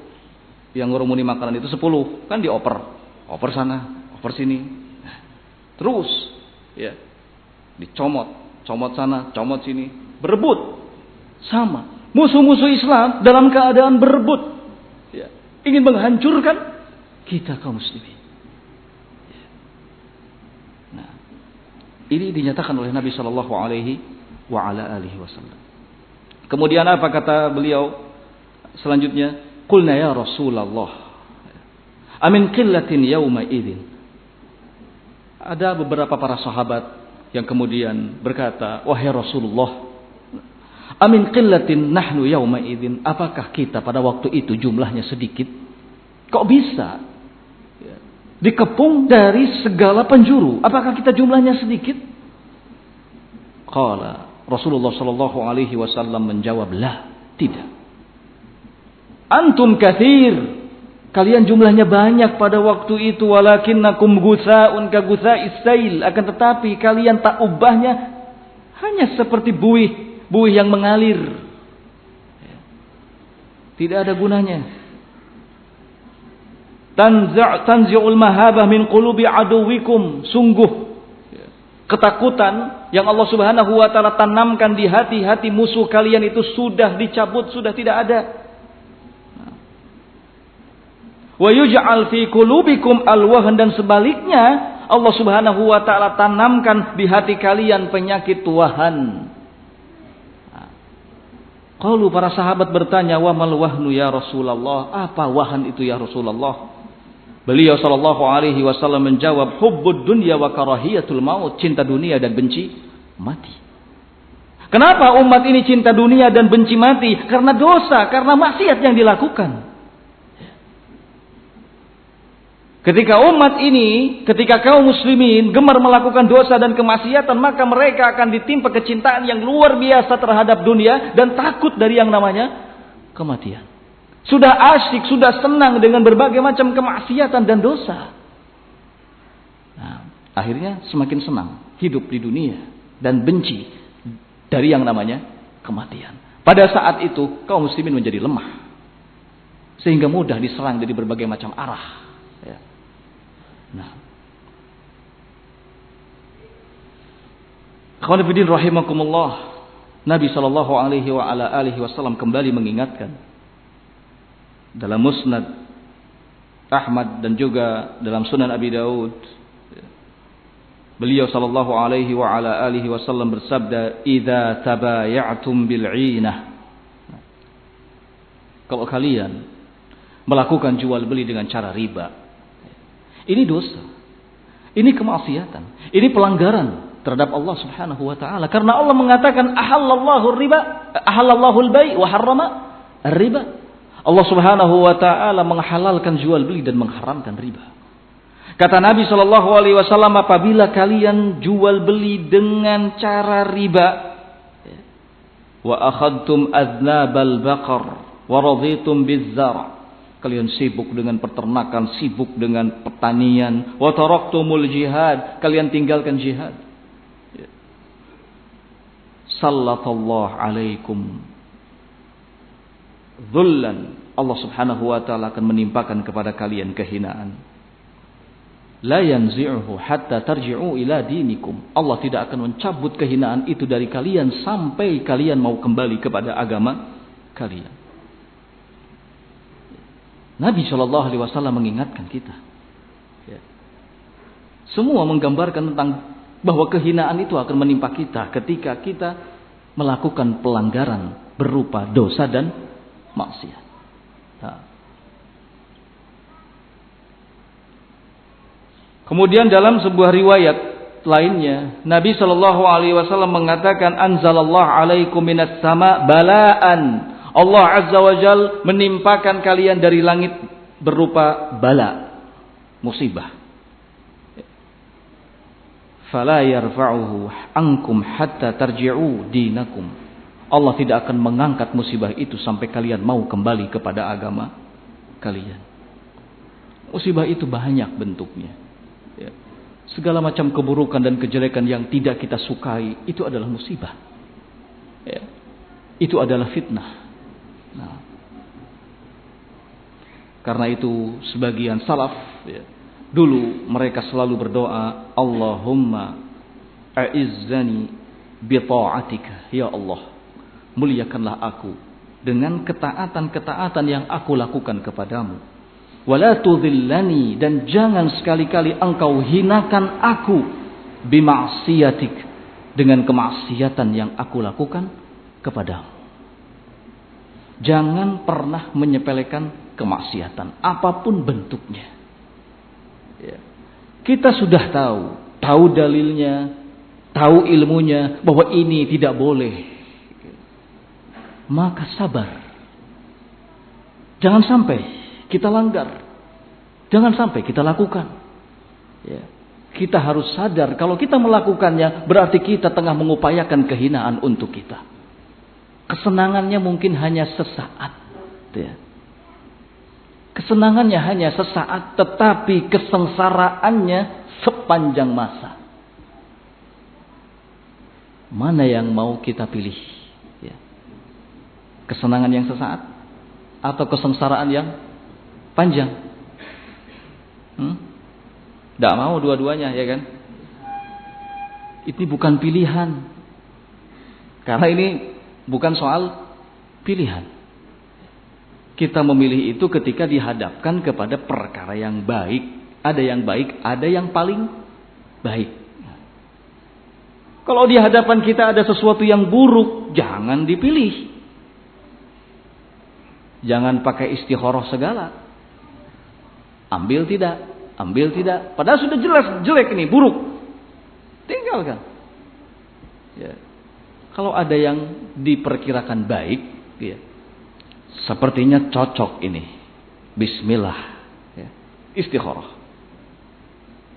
yang ngerumuni makanan itu 10, kan dioper, oper sana, oper sini, terus, dicomot, comot sana, comot sini, berebut, sama. Musuh-musuh Islam dalam keadaan berebut. ingin menghancurkan kita kaum muslimin. Nah, ini dinyatakan oleh Nabi sallallahu alaihi wasallam. Kemudian apa kata beliau selanjutnya? Qulna ya Rasulullah, amin qillatin yauma idzin. Ada beberapa para sahabat yang kemudian berkata, wahai Rasulullah, amin qillatin nahnu yauma idzin. Apakah kita pada waktu itu jumlahnya sedikit? Kok bisa dikepung dari segala penjuru? Apakah kita jumlahnya sedikit? Qala Rasulullah sallallahu alaihi wasallam menjawab, la, tidak. Antum katsir. Kalian jumlahnya banyak pada waktu itu, walakinnakum gutsa'un ka gutsa'is sail. Akan tetapi kalian tak ubahnya hanya seperti buih yang mengalir. Tidak ada gunanya. Tanzi'ul mahabah min qulubi aduwikum. Sungguh ketakutan yang Allah Subhanahu wa taala tanamkan di hati-hati musuh kalian itu sudah dicabut, sudah tidak ada. Wa yuj'al fi qulubikum alwahn, dan sebaliknya Allah Subhanahu wa taala tanamkan di hati kalian penyakit wahan. Qalu, para sahabat bertanya, wa mal wahnu ya Rasulullah? Apa wahan itu ya Rasulullah? Beliau sallallahu alaihi wasallam menjawab, hubbud dunya wa karahiyatul maut, cinta dunia dan benci mati. Kenapa umat ini cinta dunia dan benci mati? Karena dosa, karena maksiat yang dilakukan. Ketika umat ini, ketika kaum muslimin gemar melakukan dosa dan kemaksiatan, maka mereka akan ditimpa kecintaan yang luar biasa terhadap dunia dan takut dari yang namanya kematian. Sudah asyik, sudah senang dengan berbagai macam kemaksiatan dan dosa. Nah, akhirnya semakin senang hidup di dunia dan benci dari yang namanya kematian. Pada saat itu kaum muslimin menjadi lemah, sehingga mudah diserang dari berbagai macam arah. Nah, Khawanifiddin rahimakumullah, Nabi sallallahu alaihi wasallam kembali mengingatkan dalam Musnad Ahmad dan juga dalam Sunan Abi Daud. Beliau sallallahu alaihi wasallam bersabda, "Idza tabaya'tum bil'inah." Kalau kalian melakukan jual beli dengan cara riba, ini dosa, ini kemaksiatan, ini pelanggaran terhadap Allah Subhanahu wa taala. Karena Allah mengatakan ahallallahu al-bai' wa harrama ar-riba. Allah Subhanahu wa taala menghalalkan jual beli dan mengharamkan riba. Kata Nabi sallallahu alaihi wasallam, apabila kalian jual beli dengan cara riba, wa akhadtum adnabal baqar wa raditum biz-zar', kalian sibuk dengan peternakan, sibuk dengan pertanian. Wa taraktumul jihad, kalian tinggalkan jihad. Sallallahu alaikum dhullan, Allah Subhanahu wa taala akan menimpakan kepada kalian kehinaan. La yanzi'uhu hatta tarji'u ila dinikum. Allah tidak akan mencabut kehinaan itu dari kalian sampai kalian mau kembali kepada agama kalian. Nabi Shallallahu Alaihi Wasallam mengingatkan kita. Semua menggambarkan tentang bahwa kehinaan itu akan menimpa kita ketika kita melakukan pelanggaran berupa dosa dan maksiat. Nah. Kemudian dalam sebuah riwayat lainnya, Nabi Shallallahu Alaihi Wasallam mengatakan, "Anzalallahu alaikum minas sama balaan." Allah Azza wa Jal menimpakan kalian dari langit berupa bala, musibah. Fala yarfa'uhu ankum hatta tarji'u dinakum. Allah tidak akan mengangkat musibah itu sampai kalian mau kembali kepada agama kalian. Musibah itu banyak bentuknya. Segala macam keburukan dan kejelekan yang tidak kita sukai itu adalah musibah. Itu adalah fitnah. Nah, karena itu sebagian salaf dulu mereka selalu berdoa, Allahumma a'izzani bi ta'atika, ya Allah, muliakanlah aku dengan ketaatan-ketaatan yang aku lakukan kepadamu. Wala tudhillani, dan jangan sekali-kali engkau hinakan aku bima'siyatik, dengan kemaksiatan yang aku lakukan kepadamu. Jangan pernah menyepelekan kemaksiatan apapun bentuknya. Ya. Kita sudah tahu dalilnya, tahu ilmunya bahwa ini tidak boleh. Maka sabar. Jangan sampai kita langgar. Jangan sampai kita lakukan. Ya. Kita harus sadar kalau kita melakukannya berarti kita tengah mengupayakan kehinaan untuk kita. Kesenangannya mungkin hanya sesaat. Ya. Kesenangannya hanya sesaat, tetapi kesengsaraannya sepanjang masa. Mana yang mau kita pilih? Ya. Kesenangan yang sesaat atau kesengsaraan yang panjang? Tidak mau dua-duanya, ya kan? Ini bukan pilihan. Karena ini bukan soal pilihan. Kita memilih itu ketika dihadapkan kepada perkara yang baik. Ada yang baik, ada yang paling baik. Kalau di hadapan kita ada sesuatu yang buruk, jangan dipilih. Jangan pakai istikharah segala. Ambil tidak, ambil tidak. Padahal sudah jelas jelek ini, buruk. Tinggalkan. Ya. Kalau ada yang diperkirakan baik, ya, sepertinya cocok ini. Bismillah. Ya. Istikharah.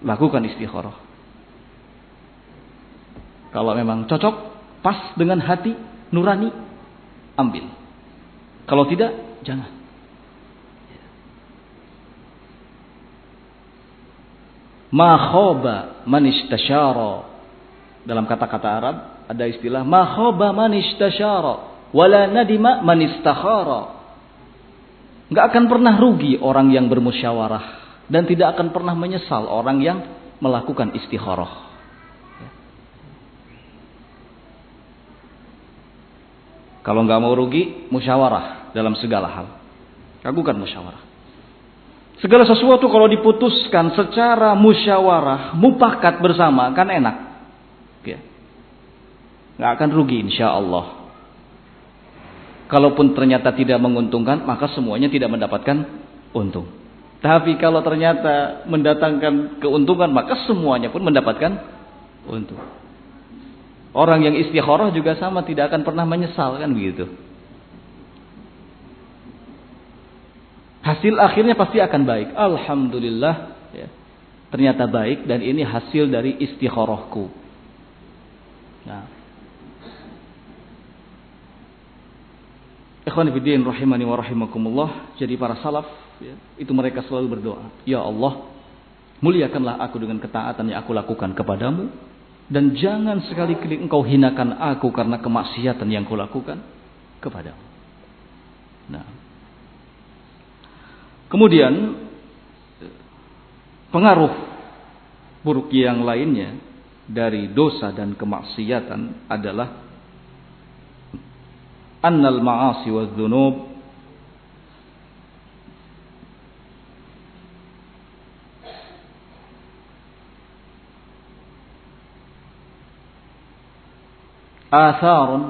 Lakukan istikharah. Kalau memang cocok, pas dengan hati, nurani, ambil. Kalau tidak, jangan. Ma khaba man istasyara. Dalam kata-kata Arab ada istilah ma khaba man istasyara wala nadima man istakhara. Enggak akan pernah rugi orang yang bermusyawarah dan tidak akan pernah menyesal orang yang melakukan istikharah. Kalau enggak mau rugi, musyawarah dalam segala hal. Lakukan musyawarah. Segala sesuatu kalau diputuskan secara musyawarah, mufakat bersama, kan enak. Ya. Nggak akan rugi insya Allah. Kalaupun ternyata tidak menguntungkan, maka semuanya tidak mendapatkan untung. Tapi kalau ternyata mendatangkan keuntungan, maka semuanya pun mendapatkan untung. Orang yang istikharah juga sama, tidak akan pernah menyesal, kan begitu. Hasil akhirnya pasti akan baik. Alhamdulillah, ya. Ternyata baik dan ini hasil dari istikharahku. Nah, ikhwan fillah rahimani wa rahimakumullah. Jadi para salaf, ya, itu mereka selalu berdoa, ya Allah, muliakanlah aku dengan ketaatan yang aku lakukan kepadamu, dan jangan sekali-kali engkau hinakan aku karena kemaksiatan yang kulakukan kepadamu. Nah, kemudian pengaruh buruk yang lainnya dari dosa dan kemaksiatan adalah annal ma'asi wa dzunub atharun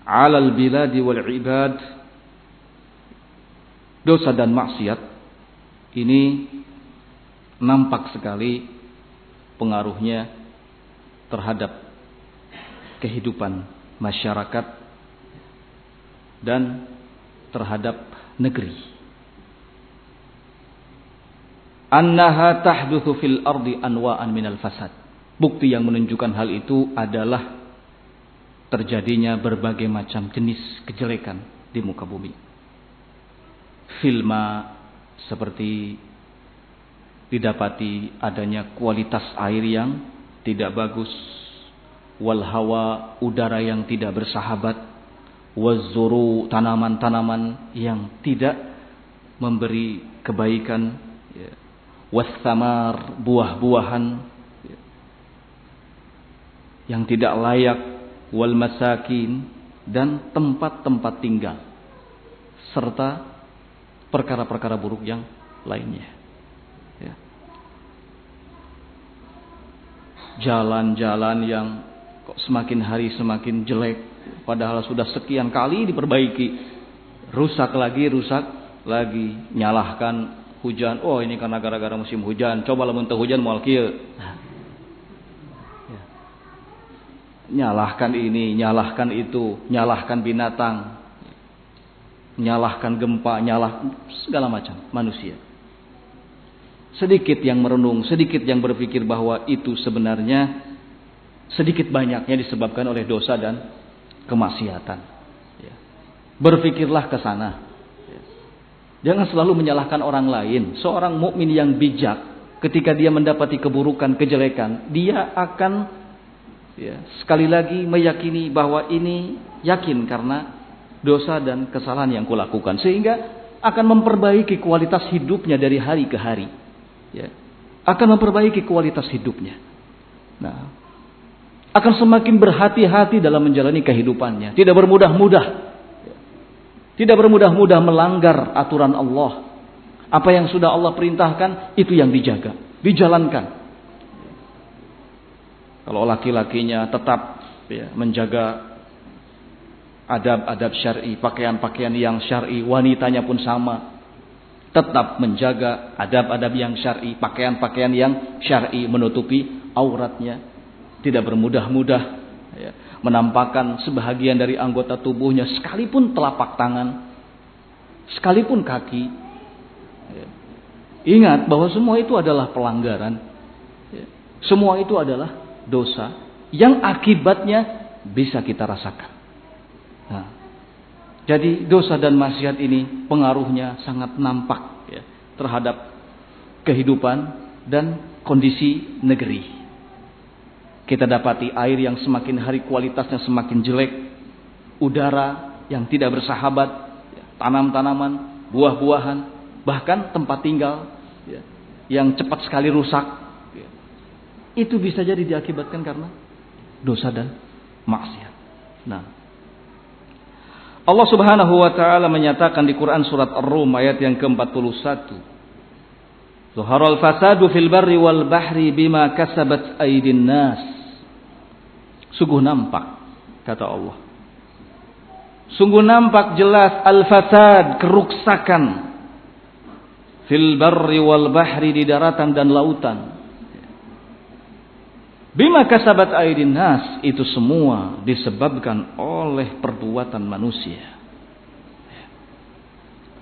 'ala al-bilad wal 'ibad. Dosa dan maksiat ini nampak sekali pengaruhnya terhadap kehidupan masyarakat dan terhadap negeri. Annaha tahdutsu fil ardi anwa'an minal fasad. Bukti yang menunjukkan hal itu adalah terjadinya berbagai macam jenis kejelekan di muka bumi. Filma seperti didapati adanya kualitas air yang tidak bagus, wal hawa, udara yang tidak bersahabat, wazzuru, tanaman-tanaman yang tidak memberi kebaikan, ya, wassamar, buah-buahan, ya, yang tidak layak, wal masakin, dan tempat-tempat tinggal, serta perkara-perkara buruk yang lainnya. Ya. Jalan-jalan yang kok semakin hari semakin jelek, padahal sudah sekian kali diperbaiki, rusak lagi, nyalahkan hujan. Oh, ini karena gara-gara musim hujan. Coba lamun teu hujan moal kieu. Ya. Nyalahkan ini, nyalahkan itu, nyalahkan binatang, nyalahkan gempa, segala macam manusia. Sedikit yang merenung, sedikit yang berpikir bahwa itu sebenarnya sedikit banyaknya disebabkan oleh dosa dan kemaksiatan. Ya. Berpikirlah ke sana. Ya. Jangan selalu menyalahkan orang lain. Seorang mukmin yang bijak, ketika dia mendapati keburukan, kejelekan, dia akan sekali lagi meyakini bahwa ini yakin karena dosa dan kesalahan yang kulakukan, sehingga akan memperbaiki kualitas hidupnya dari hari ke hari. Ya. Akan memperbaiki kualitas hidupnya. Nah, akan semakin berhati-hati dalam menjalani kehidupannya. Tidak bermudah-mudah. Tidak bermudah-mudah melanggar aturan Allah. Apa yang sudah Allah perintahkan, itu yang dijaga, dijalankan. Kalau laki-lakinya tetap menjaga adab-adab syar'i, pakaian-pakaian yang syar'i, wanitanya pun sama. Tetap menjaga adab-adab yang syar'i, pakaian-pakaian yang syar'i, menutupi auratnya, tidak bermudah-mudah menampakkan sebahagian dari anggota tubuhnya, sekalipun telapak tangan, sekalipun kaki. Ingat bahwa semua itu adalah pelanggaran, semua itu adalah dosa yang akibatnya bisa kita rasakan. Nah, jadi dosa dan maksiat ini pengaruhnya sangat nampak terhadap kehidupan dan kondisi negeri. Kita dapati air yang semakin hari kualitasnya semakin jelek, udara yang tidak bersahabat, tanam-tanaman, buah-buahan, bahkan tempat tinggal yang cepat sekali rusak. Itu bisa jadi diakibatkan karena dosa dan maksiat. Nah, Allah Subhanahu wa taala menyatakan di Quran surat Ar-Rum ayat yang ke-41. Zuharal fasadu fil barri wal bahri bima kasabat aydin nas. Sungguh nampak, kata Allah. Sungguh nampak jelas al-fasad, keruksakan fil barri wal bahri, di daratan dan lautan. Bima kasabat aydin nas, itu semua disebabkan oleh perbuatan manusia.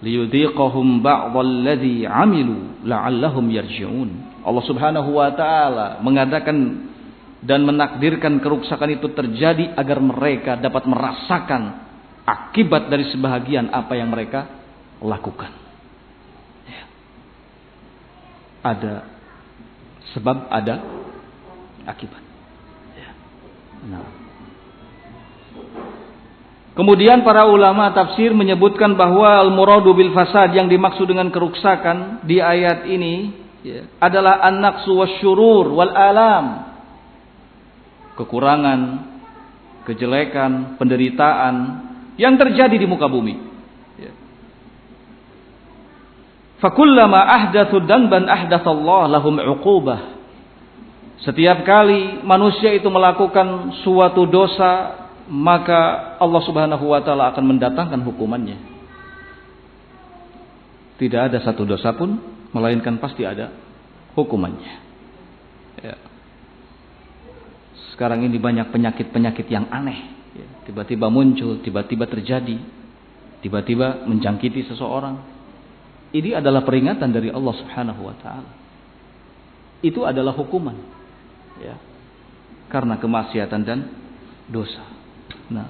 Liyudhiqahum ba'dalladzi 'amilu la'allahum yarji'un. Allah Subhanahu wa taala mengadakan dan menakdirkan keruksakan itu terjadi agar mereka dapat merasakan akibat dari sebahagian apa yang mereka lakukan. Ada sebab, ada akibat. Nah. Kemudian para ulama tafsir menyebutkan bahwa al-muradu bil fasad, yang dimaksud dengan keruksakan di ayat ini adalah an-naqsu wasyurur wal alam. Kekurangan, kejelekan, penderitaan yang terjadi di muka bumi. Fakullama ahdatsu dzanban ahdatsallahu lahum 'uqubah. Setiap kali manusia itu melakukan suatu dosa, maka Allah Subhanahu wa taala akan mendatangkan hukumannya. Tidak ada satu dosa pun melainkan pasti ada hukumannya. Ya. Sekarang ini banyak penyakit-penyakit yang aneh, tiba-tiba muncul, tiba-tiba terjadi, tiba-tiba menjangkiti seseorang. Ini adalah peringatan dari Allah Subhanahu wa taala. Itu adalah hukuman, karena kemaksiatan dan dosa. Nah,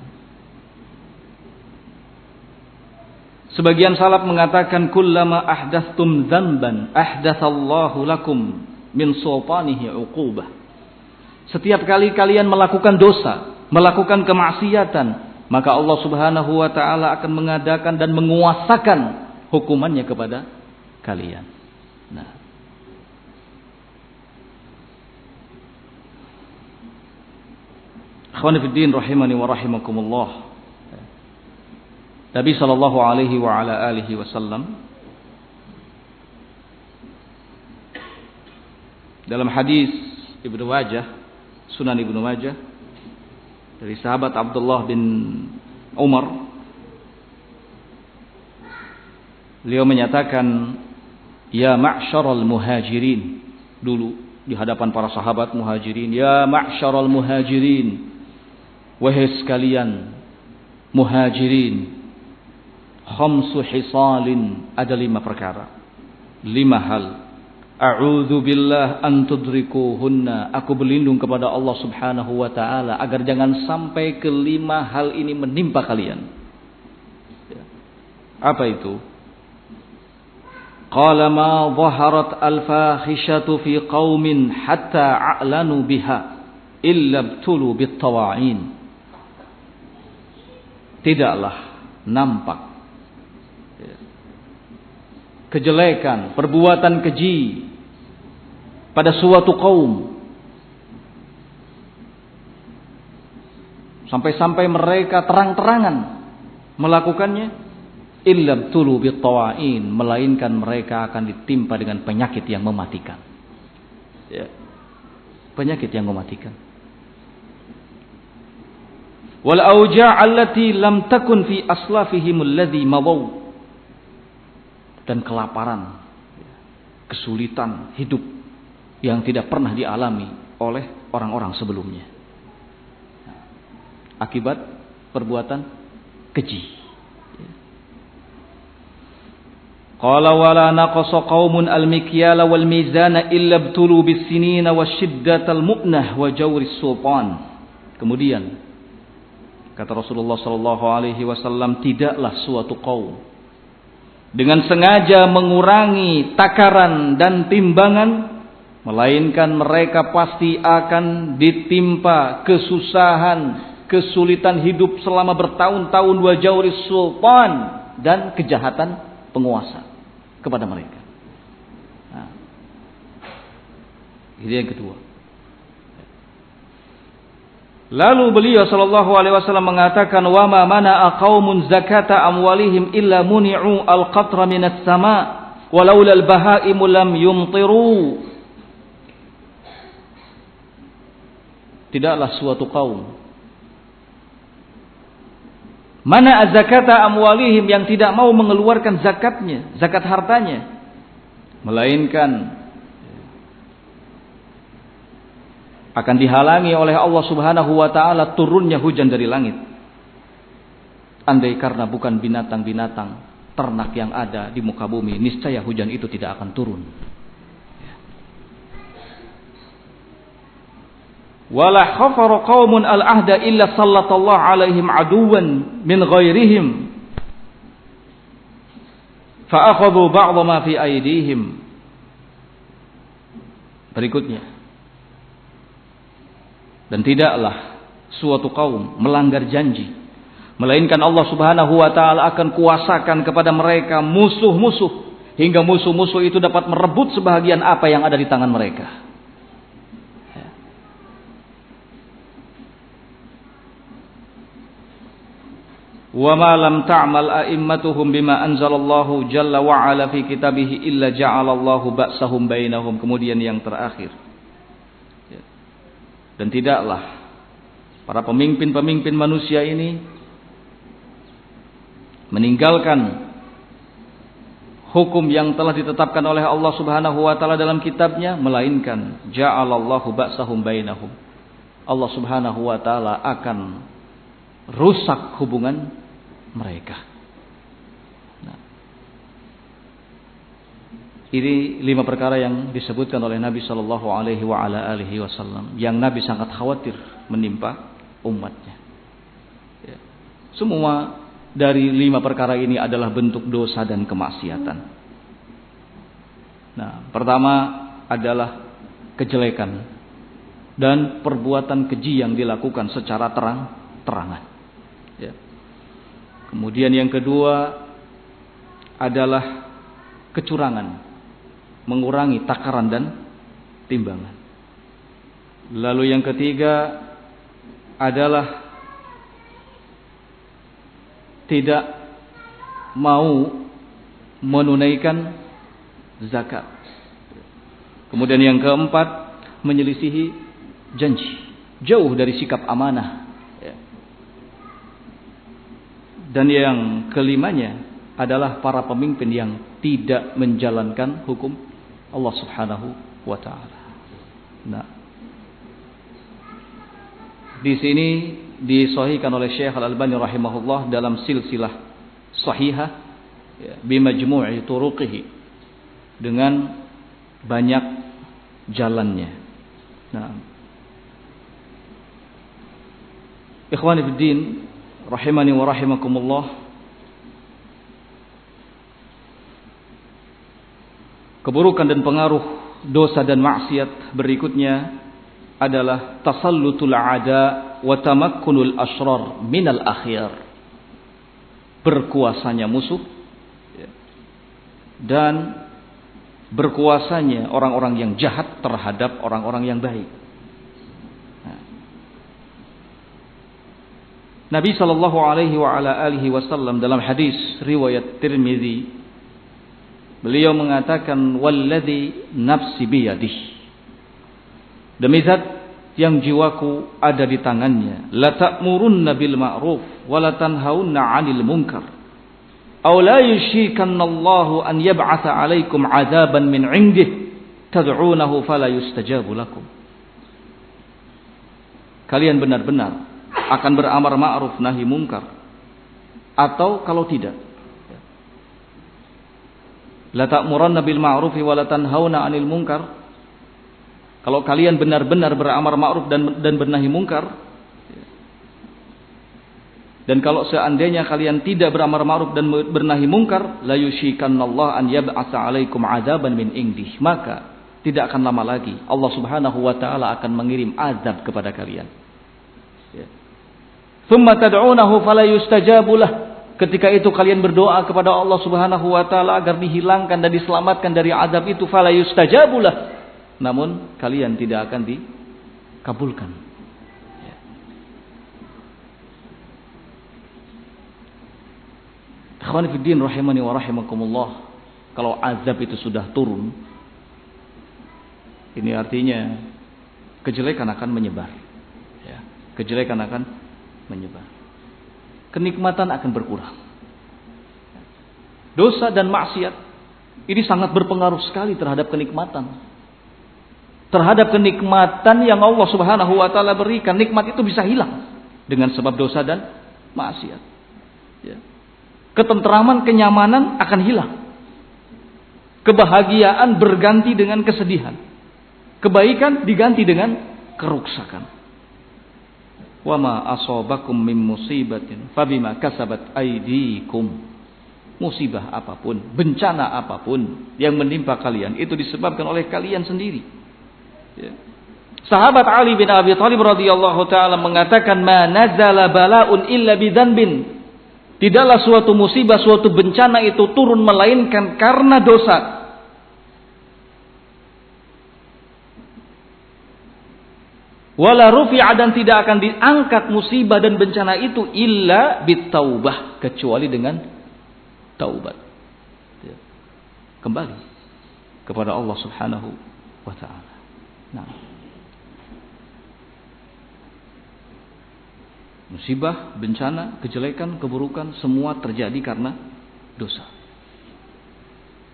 sebagian salaf mengatakan kullama ahdatstum dzanban ahdatsallahu lakum min sultanihi 'uqubah. Setiap kali kalian melakukan dosa, melakukan kemaksiatan, maka Allah Subhanahu wa taala akan mengadakan dan menguasakan hukumannya kepada kalian. Nah, Ikhwani fi din rahimani wa rahimakumullah. Nabi sallallahu alaihi wa ala alihi wasallam Dalam hadis Ibnu Majah, Sunan Ibnu Majah, dari sahabat Abdullah bin Umar, beliau menyatakan, ya ma'syaral muhajirin, dulu di hadapan para sahabat muhajirin, ya ma'syaral muhajirin, wahai sekalian muhajirin, khamsu hisalin, ada 5 perkara, 5 hal, a'udzu billah an tudrikuhunna, aku berlindung kepada Allah Subhanahu wa taala agar jangan sampai ke-5 hal ini menimpa kalian. Apa itu? Qala ma dhaharat al-fakhishatu fi qaumin hatta a'lanu biha illa ibtulu bit-tawa'in. Tidaklah nampak kejelekan, perbuatan keji pada suatu kaum sampai-sampai mereka terang-terangan melakukannya, illa ibtulu bit-tawa'in, melainkan mereka akan ditimpa dengan penyakit yang mematikan. Ya. Penyakit yang mematikan. Wal auja' allati lam takun fi aslafihim alladhi mawaw, dan kelaparan, kesulitan hidup yang tidak pernah dialami oleh orang-orang sebelumnya akibat perbuatan keji. Qala wala naqasa qaumun al-mikyala wal mizana illa ibtulu bis-sinina wasyiddatal mu'nah wa jawris sultan. Kemudian kata Rasulullah sallallahu alaihi wasallam, tidaklah suatu kaum dengan sengaja mengurangi takaran dan timbangan, melainkan mereka pasti akan ditimpa kesusahan, kesulitan hidup selama bertahun-tahun, wa jawris sultan, dan kejahatan penguasa kepada mereka. Nah, ini yang kedua. Lalu beliau sallallahu alaihi wasallam mengatakan, wa ma mana'a qaumun zakata amwalihim illa muni'u al-qatra minas sama' walaula al-bahaimu lam yumtiru. Tidaklah suatu kaum mana zakata amwalihim, yang tidak mau mengeluarkan zakatnya, zakat hartanya, melainkan akan dihalangi oleh Allah Subhanahu wa taala turunnya hujan dari langit. Andai karena bukan binatang-binatang ternak yang ada di muka bumi, niscaya hujan itu tidak akan turun. Wala khafara qaumun al-ahda illa sallallahu alaihim aduwan min ghairihim fa akhadhu ba'd ma fi aydihim. Berikutnya, dan tidaklah suatu kaum melanggar janji, melainkan Allah Subhanahu wa taala akan kuasakan kepada mereka musuh-musuh, hingga musuh-musuh itu dapat merebut sebahagian apa yang ada di tangan mereka. Wa ma lam ta'mal a'immatuhum bima anzalallahu jalla wa ala fi kitabihi illa ja'alallahu ba'sahum bainahum. Kemudian yang terakhir, dan tidaklah para pemimpin-pemimpin manusia ini meninggalkan hukum yang telah ditetapkan oleh Allah Subhanahu wa taala dalam kitabnya, melainkan ja'alallahu ba'sahum bainahum. Allah Subhanahu wa taala akan rusak hubungan mereka. Nah, ini 5 perkara yang disebutkan oleh Nabi sallallahu alaihi wasallam yang Nabi sangat khawatir menimpa umatnya. Ya. Semua dari 5 perkara ini adalah bentuk dosa dan kemaksiatan. Nah, pertama adalah kejelekan dan perbuatan keji yang dilakukan secara terang-terangan. Ya. Kemudian yang kedua adalah kecurangan, mengurangi takaran dan timbangan. Lalu yang ketiga adalah tidak mau menunaikan zakat. Kemudian yang keempat, menyelisihi janji, jauh dari sikap amanah. Dan yang kelimanya adalah para pemimpin yang tidak menjalankan hukum Allah Subhanahu wa taala. Nah, di sini disahihkan oleh Syekh Al-Albani rahimahullah dalam silsilah sahihah bimajmu'i turuqihi, dengan banyak jalannya. Nah, ikhwani fid din rahimani wa rahimakumullah, keburukan dan pengaruh dosa dan maksiat berikutnya adalah tasallutul ada wa tamakkunul asyrar minal akhyar, berkuasanya musuh dan berkuasanya orang-orang yang jahat terhadap orang-orang yang baik. Nabi sallallahu alaihi wa ala alihi wasallam dalam hadis riwayat Tirmizi, beliau mengatakan, walladzi nafsi biyadihi, demi zat yang jiwaku ada di tangannya, la ta'murunna bil ma'ruf wa la tanhaunna 'anil munkar aw la yushikanallahu an yab'atha 'alaikum 'adzaban min 'indihi tad'unahu fala yustajabu lakum. Kalian benar-benar akan beramar ma'ruf nahi mungkar, atau kalau tidak, la ta'muranna bil ma'rufi wa la tanhauna 'anil munkar, kalau kalian benar-benar beramar ma'ruf dan bernahi mungkar, dan kalau seandainya kalian tidak beramar ma'ruf dan bernahi mungkar, la yushikanallahu an yab'atsa 'alaikum 'adzaban min indih, maka tidak akan lama lagi Allah Subhanahu wa taala akan mengirim azab kepada kalian. Tsumma tad'unahu fala yustajabu lah. Ketika itu kalian berdoa kepada Allah Subhanahu wa taala agar dihilangkan dan diselamatkan dari azab itu, fala yustajabu lah, namun kalian tidak akan dikabulkan. Ikhwani fid din rahimani wa rahimakumullah, kalau azab itu sudah turun, ini artinya kejelekan akan menyebar. Kejelekan akan menyebar. Kenikmatan akan berkurang. Dosa dan maksiat ini sangat berpengaruh sekali terhadap kenikmatan. Terhadap kenikmatan yang Allah Subhanahu wa taala berikan, nikmat itu bisa hilang dengan sebab dosa dan maksiat. Ketentraman, kenyamanan akan hilang. Kebahagiaan berganti dengan kesedihan. Kebaikan diganti dengan keruksakan. Wa ma asabakum min musibatin fabima kasabat aydikum. Musibah apapun, bencana apapun yang menimpa kalian, itu disebabkan oleh kalian sendiri. Sahabat Ali bin Abi Thalib radhiyallahu taala mengatakan, ma nazala bala'un illa bidzanbin. Tidaklah suatu musibah, suatu bencana itu turun melainkan karena dosa. Wala rufi'a, dan tidak akan diangkat musibah dan bencana itu illa bitaubah, kecuali dengan taubat. Kembali kepada Allah Subhanahu wa taala. Nah, musibah, bencana, kejelekan, keburukan semua terjadi karena dosa.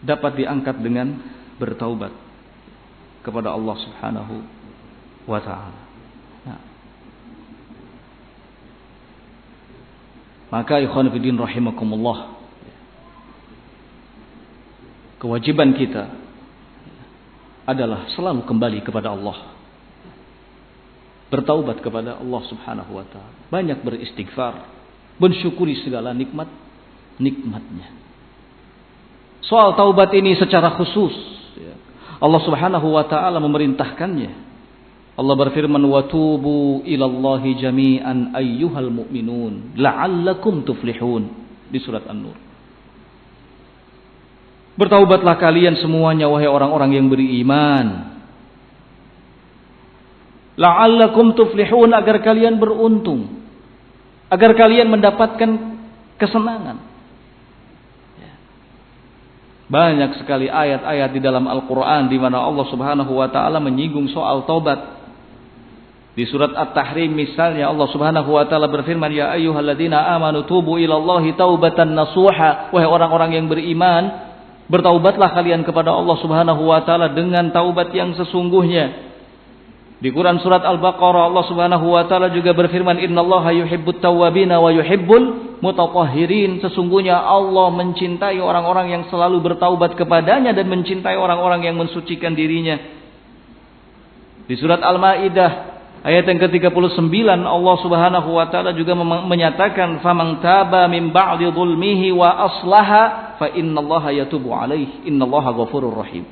Dapat diangkat dengan bertaubat kepada Allah Subhanahu wa taala. Maka ikhwan fillah rahimakumullah, kewajiban kita adalah selalu kembali kepada Allah, bertaubat kepada Allah Subhanahu wa taala, banyak beristighfar, bersyukuri segala nikmatnya. Soal taubat ini secara khusus Allah Subhanahu wa taala memerintahkannya. Allah berfirman, wa tubu ilallahi jami'an ayyuhal mu'minun la'allakum tuflihun, di surat An-Nur. Bertaubatlah kalian semuanya wahai orang-orang yang beriman, la'allakum tuflihun, agar kalian beruntung, agar kalian mendapatkan kesenangan. Banyak sekali ayat-ayat di dalam Al-Quran di mana Allah Subhanahu wa Ta'ala menyinggung soal taubat. Di surat At-Tahrim misalnya Allah Subhanahu wa Ta'ala berfirman, ya ayyuhalladzina amanu tubu ilallahi taubatan nasuha. Wahai orang-orang yang beriman, bertaubatlah kalian kepada Allah Subhanahu wa Ta'ala dengan taubat yang sesungguhnya. Di Quran surat Al-Baqarah Allah Subhanahu wa Ta'ala juga berfirman, innallaha yuhibbut tawwabina wa yuhibbul mutatahhirin. Sesungguhnya Allah mencintai orang-orang yang selalu bertaubat kepadanya dan mencintai orang-orang yang mensucikan dirinya. Di surat Al-Maidah ayat yang ke-39 Allah Subhanahu wa Ta'ala juga menyatakan, faman taba min ba'di dhulmihi wa aslaha fa innallaha yatubu alaihi innallaha ghafurur rahim.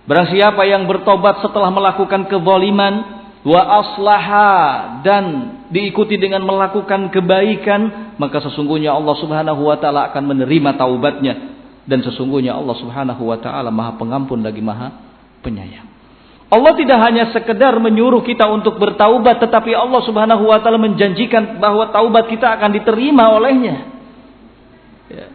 Barang siapa yang bertobat setelah melakukan kezaliman, wa aslaha, dan diikuti dengan melakukan kebaikan, maka sesungguhnya Allah Subhanahu wa Ta'ala akan menerima taubatnya, dan sesungguhnya Allah Subhanahu wa Ta'ala Maha Pengampun lagi Maha Penyayang. Allah tidak hanya sekedar menyuruh kita untuk bertaubat, tetapi Allah Subhanahu wa Ta'ala menjanjikan bahwa taubat kita akan diterima olehnya. Ya.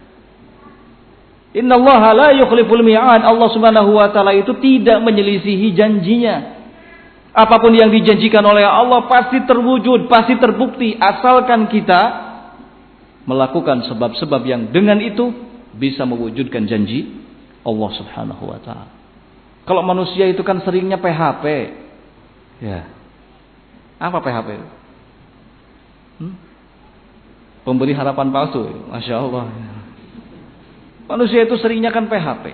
Innallaha la yukhliful mi'ad. Allah Subhanahu wa Ta'ala itu tidak menyelisihi janjinya. Apapun yang dijanjikan oleh Allah pasti terwujud, pasti terbukti, asalkan kita melakukan sebab-sebab yang dengan itu bisa mewujudkan janji Allah Subhanahu wa Ta'ala. Kalau manusia itu kan seringnya PHP. Ya. Apa PHP? Pemberi harapan palsu. Masya Allah. Manusia itu seringnya kan PHP.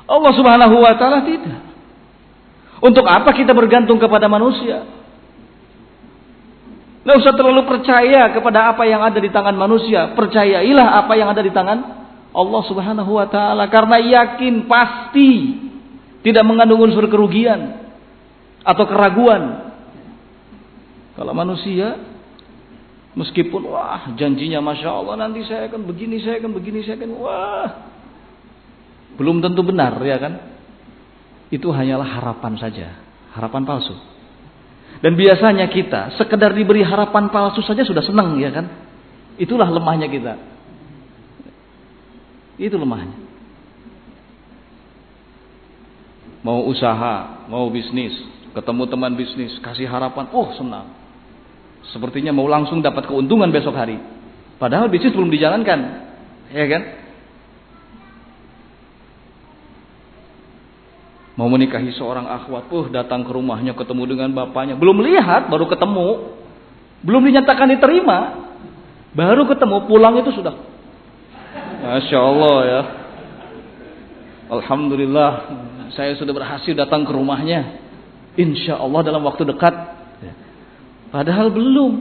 Allah Subhanahu wa Ta'ala tidak. Untuk apa kita bergantung kepada manusia? Nggak usah terlalu percaya kepada apa yang ada di tangan manusia. Percayailah apa yang ada di tangan Allah Subhanahu wa Ta'ala. Karena yakin pasti tidak mengandung unsur kerugian atau keraguan. Kalau manusia, meskipun wah janjinya Masya Allah nanti saya akan begini, saya akan begini, saya akan wah, belum tentu benar, ya kan? Itu hanyalah harapan saja, harapan palsu. Dan biasanya kita sekedar diberi harapan palsu saja sudah senang, ya kan? Itulah lemahnya kita. Itu lemahnya. Mau usaha, mau bisnis, ketemu teman bisnis, kasih harapan, oh senang. Sepertinya mau langsung dapat keuntungan besok hari. Padahal bisnis belum dijalankan, ya kan? Mau menikahi seorang akhwat, datang ke rumahnya, ketemu dengan bapaknya, belum lihat, baru ketemu, belum dinyatakan diterima, baru ketemu, pulang itu sudah, Masya Allah ya, Alhamdulillah, saya sudah berhasil datang ke rumahnya, Insya Allah dalam waktu dekat. Padahal belum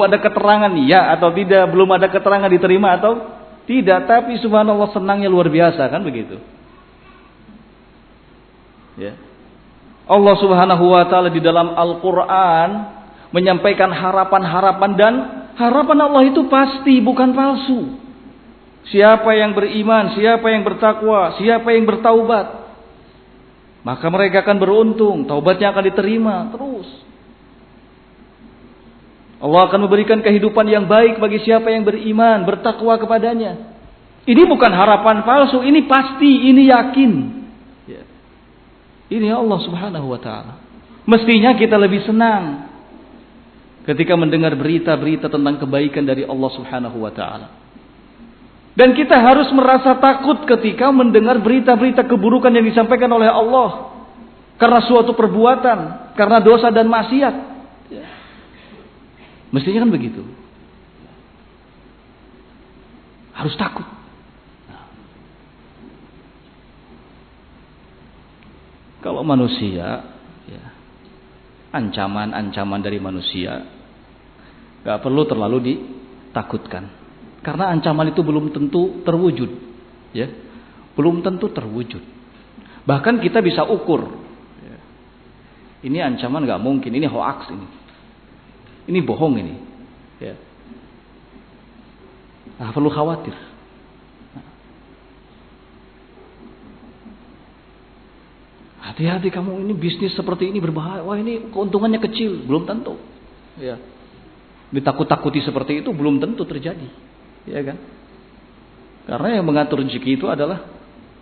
ada keterangan ya atau tidak, belum ada keterangan diterima atau tidak, tapi subhanallah senangnya luar biasa, kan begitu. Ya. Allah Subhanahu wa Ta'ala di dalam Al-Quran menyampaikan harapan-harapan, dan harapan Allah itu pasti, bukan palsu. Siapa yang beriman, siapa yang bertakwa, siapa yang bertaubat, maka mereka akan beruntung, taubatnya akan diterima terus. Allah akan memberikan kehidupan yang baik bagi siapa yang beriman, bertakwa kepadanya. Ini bukan harapan palsu, ini pasti, ini yakin. Ini Allah Subhanahu wa Ta'ala. Mestinya kita lebih senang ketika mendengar berita-berita tentang kebaikan dari Allah Subhanahu wa Ta'ala. Dan kita harus merasa takut ketika mendengar berita-berita keburukan yang disampaikan oleh Allah karena suatu perbuatan, karena dosa dan maksiat. Mestinya kan begitu. Harus takut. Kalau manusia, ya, ancaman-ancaman dari manusia gak perlu terlalu ditakutkan, karena ancaman itu belum tentu terwujud, ya, belum tentu terwujud. Bahkan kita bisa ukur, ya, ini ancaman gak mungkin, ini hoax, ini bohong ini, ya. Nah, perlu khawatir. Hati-hati kamu, ini bisnis seperti ini berbahaya. Wah, ini keuntungannya kecil, belum tentu. Ya. Ditakut-takuti seperti itu belum tentu terjadi, ya kan? Karena yang mengatur rezeki itu adalah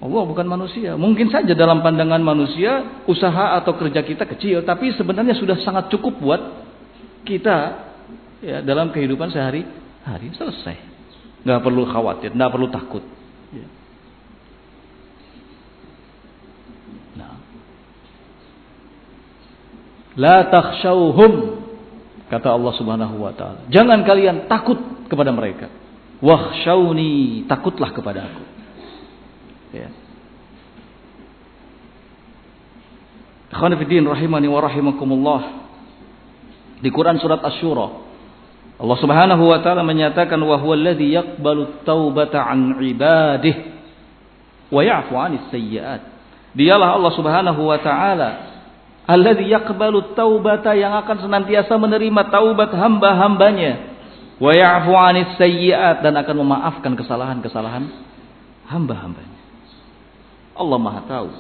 Allah, bukan manusia. Mungkin saja dalam pandangan manusia usaha atau kerja kita kecil, tapi sebenarnya sudah sangat cukup buat kita ya dalam kehidupan sehari-hari. Selesai. Nggak perlu khawatir, nggak perlu takut. Ya. Nah. La takhshawhum, kata Allah Subhanahu wa taala. Jangan kalian takut kepada mereka. Wakhshawni, takutlah kepada aku. Ya. Ikhwan fillah rahimani wa rahimakumullah. Di Quran surat Asy-Syura, Allah Subhanahu wa taala menyatakan wa huwal ladzi yaqbalu taubata 'an 'ibadihi wa ya'fu 'anis sayyi'at. Dialah Allah Subhanahu wa taala alladzi yaqbalu taubata, yang akan senantiasa menerima taubat hamba-hambanya, wa ya'fu 'anis sayyi'at, dan akan memaafkan kesalahan-kesalahan hamba-hambanya. Allah Maha tahu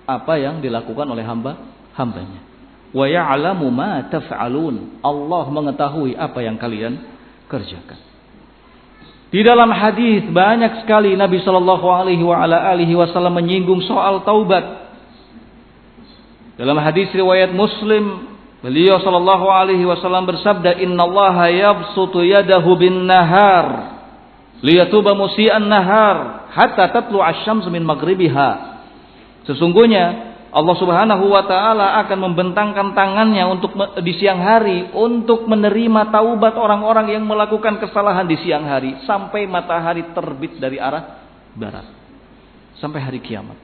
apa yang dilakukan oleh hamba-hambanya. Wa ya'lamu ma taf'alun. Allah mengetahui apa yang kalian kerjakan. Di dalam hadis banyak sekali Nabi sallallahu alaihi wasallam menyinggung soal taubat. Dalam hadis riwayat Muslim, beliau sallallahu alaihi wasallam bersabda, "Innallaha yabsutu yadahu bin nahar liyatuba musii'an nahar hatta tatlu asy-syamsu min maghribiha." Sesungguhnya Allah Subhanahu wa taala akan membentangkan tangannya untuk di siang hari untuk menerima taubat orang-orang yang melakukan kesalahan di siang hari sampai matahari terbit dari arah barat, sampai hari kiamat.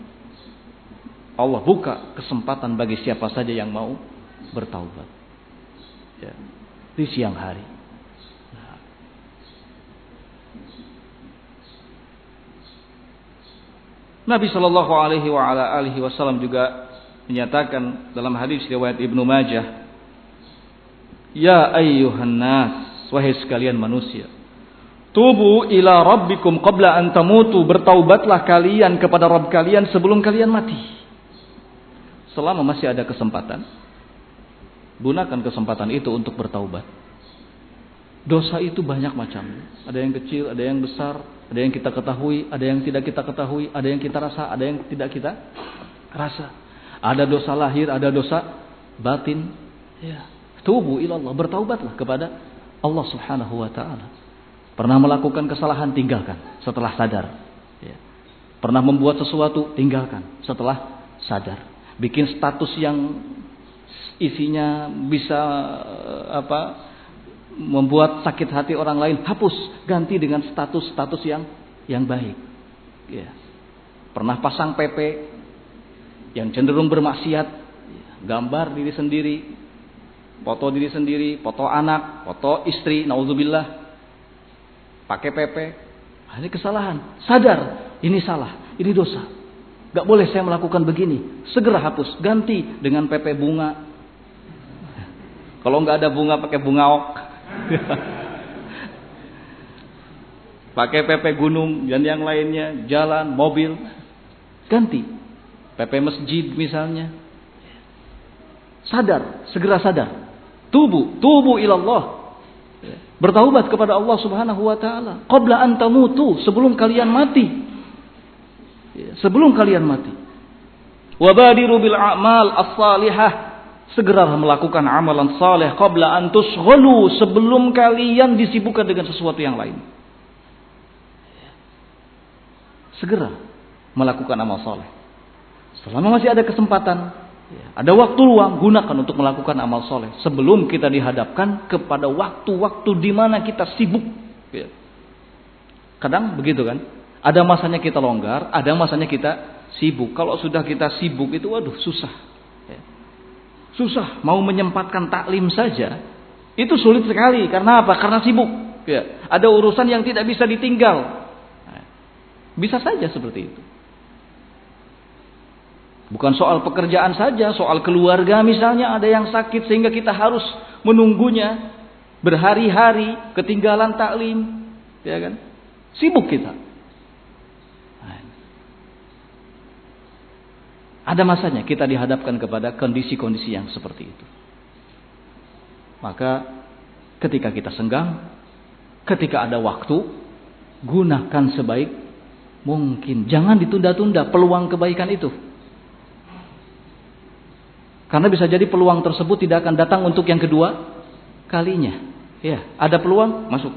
Allah buka kesempatan bagi siapa saja yang mau bertaubat ya, di siang hari. Nabi Shallallahu Alaihi Wasallam juga menyatakan dalam hadis riwayat Ibnu Majah, ya ayyuhan nas, wahai sekalian manusia, tubu ila rabbikum qabla an tamutu, bertaubatlah kalian kepada Rabb kalian sebelum kalian mati. Selama masih ada kesempatan, gunakan kesempatan itu untuk bertaubat. Dosa itu banyak macam, ada yang kecil, ada yang besar, ada yang kita ketahui, ada yang tidak kita ketahui, ada yang kita rasa, ada yang tidak kita rasa. Ada dosa lahir, ada dosa batin. Ya. Tubu ilallah, bertaubatlah kepada Allah Subhanahu wa taala. Pernah melakukan kesalahan, tinggalkan setelah sadar. Ya. Pernah membuat sesuatu, tinggalkan setelah sadar. Bikin status yang isinya bisa membuat sakit hati orang lain, hapus, ganti dengan status-status yang baik. Ya. Pernah pasang PP yang cenderung bermaksiat, gambar diri sendiri, foto diri sendiri, foto anak, foto istri, naudzubillah, pakai PP. Ini kesalahan, sadar, ini salah, ini dosa, gak boleh saya melakukan begini, segera hapus, ganti dengan PP bunga. Kalau gak ada bunga, pakai bunga ok. Pakai PP gunung dan yang lainnya, jalan, mobil, ganti PP masjid misalnya. Sadar, segera sadar. Tubu ilallah. Bertaubat kepada Allah Subhanahu wa taala qabla an tamutu, sebelum kalian mati. Sebelum kalian mati. Wabadiru bil a'mal as-salihah, segera melakukan amalan saleh qabla an tusghalu, sebelum kalian disibukkan dengan sesuatu yang lain. Segera melakukan amal saleh. Selama masih ada kesempatan, ada waktu luang, gunakan untuk melakukan amal saleh sebelum kita dihadapkan kepada waktu-waktu di mana kita sibuk. Kadang begitu kan? Ada masanya kita longgar, ada masanya kita sibuk. Kalau sudah kita sibuk itu waduh susah. Susah mau menyempatkan taklim saja itu sulit sekali. Karena apa? Karena sibuk. Ya. Ada urusan yang tidak bisa ditinggal. Nah, bisa saja seperti itu. Bukan soal pekerjaan saja, soal keluarga misalnya ada yang sakit sehingga kita harus menunggunya berhari-hari, ketinggalan taklim, ya kan? Sibuk kita. Nah, ada masanya kita dihadapkan kepada kondisi-kondisi yang seperti itu. Maka ketika kita senggang, ketika ada waktu, gunakan Mungkin. Jangan ditunda-tunda peluang kebaikan itu. Karena bisa jadi peluang tersebut tidak akan datang untuk yang kedua kalinya. Ya, ada peluang, masuk.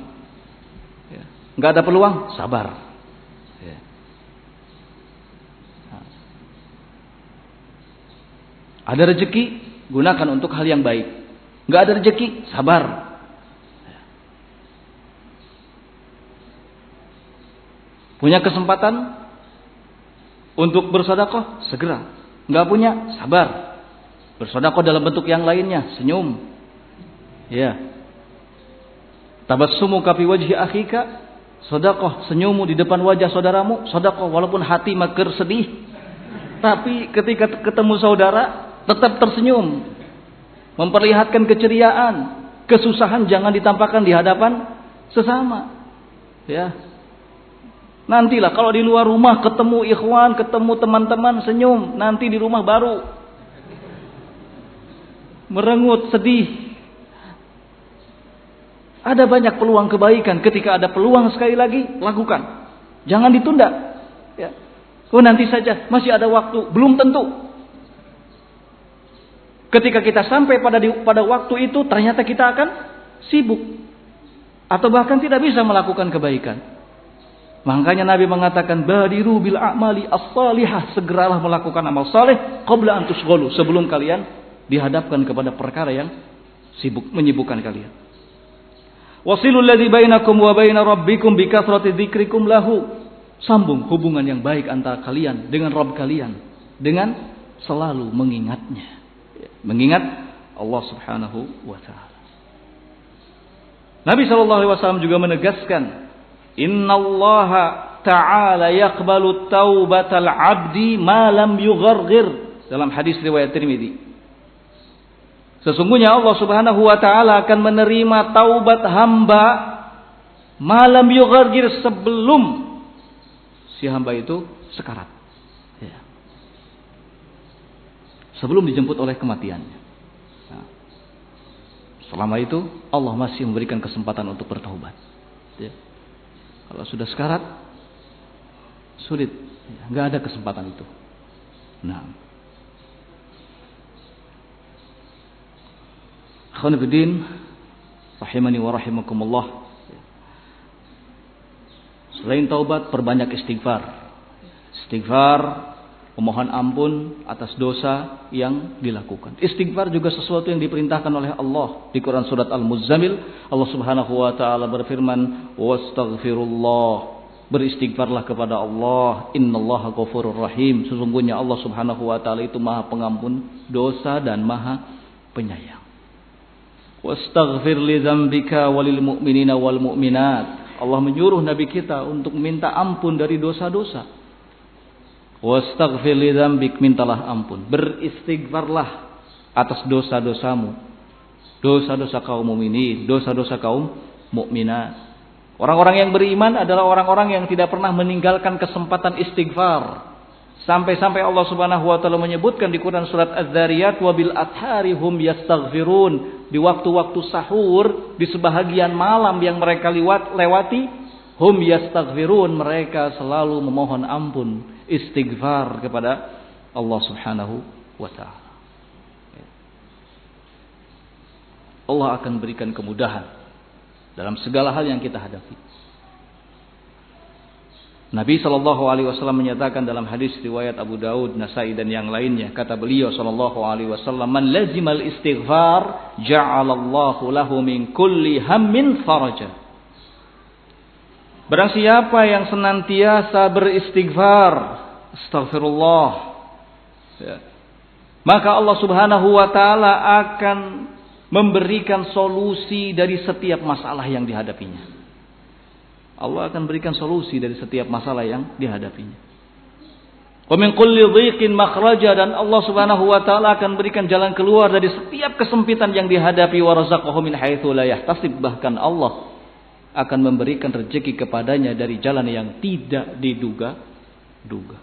Ya. Nggak ada peluang, sabar. Ya. Nah. Ada rezeki, gunakan untuk hal yang baik. Nggak ada rezeki, sabar. Ya. Punya kesempatan untuk bersedekah, segera. Nggak punya, sabar. Bersedekah dalam bentuk yang lainnya, senyum. Ya. Tabassumuka fi wajhi akhika, sedekah, senyummu di depan wajah saudaramu, sedekah walaupun hati mager sedih. Tapi ketika ketemu saudara tetap tersenyum. Memperlihatkan keceriaan, kesusahan jangan ditampakkan di hadapan sesama. Ya. Nantilah kalau di luar rumah ketemu ikhwan, ketemu teman-teman senyum, nanti di rumah baru merengut, sedih. Ada banyak peluang kebaikan. Ketika ada peluang sekali lagi, lakukan. Jangan ditunda. Ya. Oh nanti saja, masih ada waktu. Belum tentu. Ketika kita sampai pada waktu itu, ternyata kita akan sibuk. Atau bahkan tidak bisa melakukan kebaikan. Makanya Nabi mengatakan, badiru bil a'mali as-salihah. Segeralah melakukan amal saleh qabla an tusghalu, sebelum kalian dihadapkan kepada perkara yang menyibukkan kalian. Wasilul ladzi bainakum wa baina rabbikum bi kathrati dzikrikum lahu. Sambung hubungan yang baik antara kalian dengan Rabb kalian dengan selalu mengingatnya. Mengingat Allah Subhanahu wa taala. Nabi sallallahu alaihi wasallam juga menegaskan, "Innallaha ta'ala yaqbalu taubatal 'abdi ma lam yugharghir." Dalam hadis riwayat Tirmidzi. Sesungguhnya Allah Subhanahu wa taala akan menerima taubat hamba malam yughargir, sebelum si hamba itu sekarat. Ya. Sebelum dijemput oleh kematiannya. Nah, selama itu Allah masih memberikan kesempatan untuk bertaubat. Ya. Kalau sudah sekarat, sulit. Ya, nggak ada kesempatan itu. Nah. Khonifidin rahimani wa rahimakumullah. Selain taubat, perbanyak istighfar. Istighfar, memohon ampun atas dosa yang dilakukan. Istighfar juga sesuatu yang diperintahkan oleh Allah. Di Quran surat Al-Muzammil, Allah Subhanahu wa taala berfirman, "Wastaghfirullah." Beristighfarlah kepada Allah. Innallaha ghafurur rahim. Sesungguhnya Allah Subhanahu wa taala itu Maha Pengampun dosa dan Maha Penyayang. Wastaghfir li dzambika walil mu'minina wal mu'minat. Allah menyuruh Nabi kita untuk minta ampun dari dosa-dosa. Wastaghfir li dzambik, mintalah ampun. Beristighfarlah atas dosa-dosamu. Dosa-dosa kaum mukminin, dosa-dosa kaum mukminat. Orang-orang yang beriman adalah orang-orang yang tidak pernah meninggalkan kesempatan istighfar. Sampai-sampai Allah Subhanahu wa taala menyebutkan di Quran surat Az-Zariyat, wa bil athari hum yastaghfirun. Di waktu-waktu sahur, di sebahagian malam yang mereka lewati, hum yastaghfirun, mereka selalu memohon ampun, istighfar kepada Allah Subhanahu wa taala. Allah akan berikan kemudahan dalam segala hal yang kita hadapi. Nabi SAW menyatakan dalam hadis riwayat Abu Daud, Nasai dan yang lainnya, kata beliau SAW, "Man lazimal istighfar, ja'alallahu lahu min kulli hammin faraja." Barang siapa yang senantiasa beristighfar, astaghfirullah, ya, maka Allah Subhanahu wa taala akan memberikan solusi dari setiap masalah yang dihadapinya. Allah akan berikan solusi dari setiap masalah yang dihadapinya. Wa min kulli dhiqin makhraja, dan Allah Subhanahu wa taala akan berikan jalan keluar dari setiap kesempitan yang dihadapi. Wa razaqahu min haitsu la yahtasib, bahkan Allah akan memberikan rezeki kepadanya dari jalan yang tidak diduga-duga.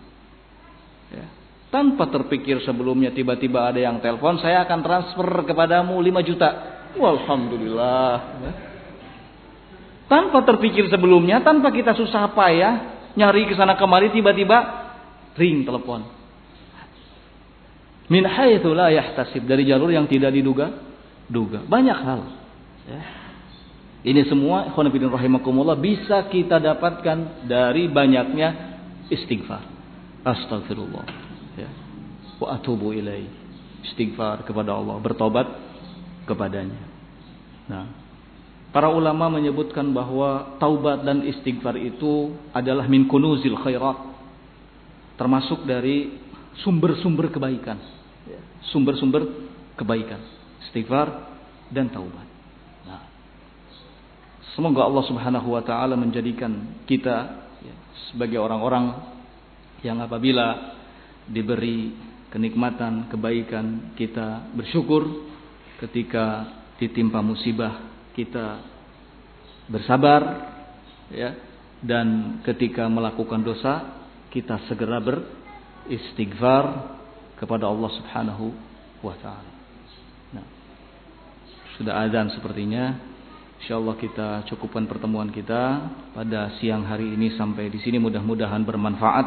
Ya. Tanpa terpikir sebelumnya, tiba-tiba ada yang telepon, "Saya akan transfer kepadamu 5 juta." Walhamdulillah. Ya. Tanpa terpikir sebelumnya, tanpa kita susah payah, nyari ke sana kemari, tiba-tiba ring telepon. Min haitsu la yahtasib, dari jalur yang tidak diduga. Banyak hal. Ya. Ini semua ikhwan fillah rahimakumullah bisa kita dapatkan dari banyaknya istighfar. Astagfirullah. Ya. Wa atubu ilaihi. Istighfar kepada Allah, bertobat kepadanya. Nah, para ulama menyebutkan bahwa taubat dan istighfar itu adalah min kunuzil khairat, termasuk dari sumber-sumber kebaikan. Sumber-sumber kebaikan, istighfar dan taubat. Nah, semoga Allah Subhanahu wa taala menjadikan kita sebagai orang-orang yang apabila diberi kenikmatan, kebaikan, kita bersyukur, ketika ditimpa musibah kita bersabar, ya, dan ketika melakukan dosa kita segera beristighfar kepada Allah Subhanahu wa taala. Nah, sudah azan sepertinya. Insyaallah kita cukupkan pertemuan kita pada siang hari ini sampai di sini, mudah-mudahan bermanfaat.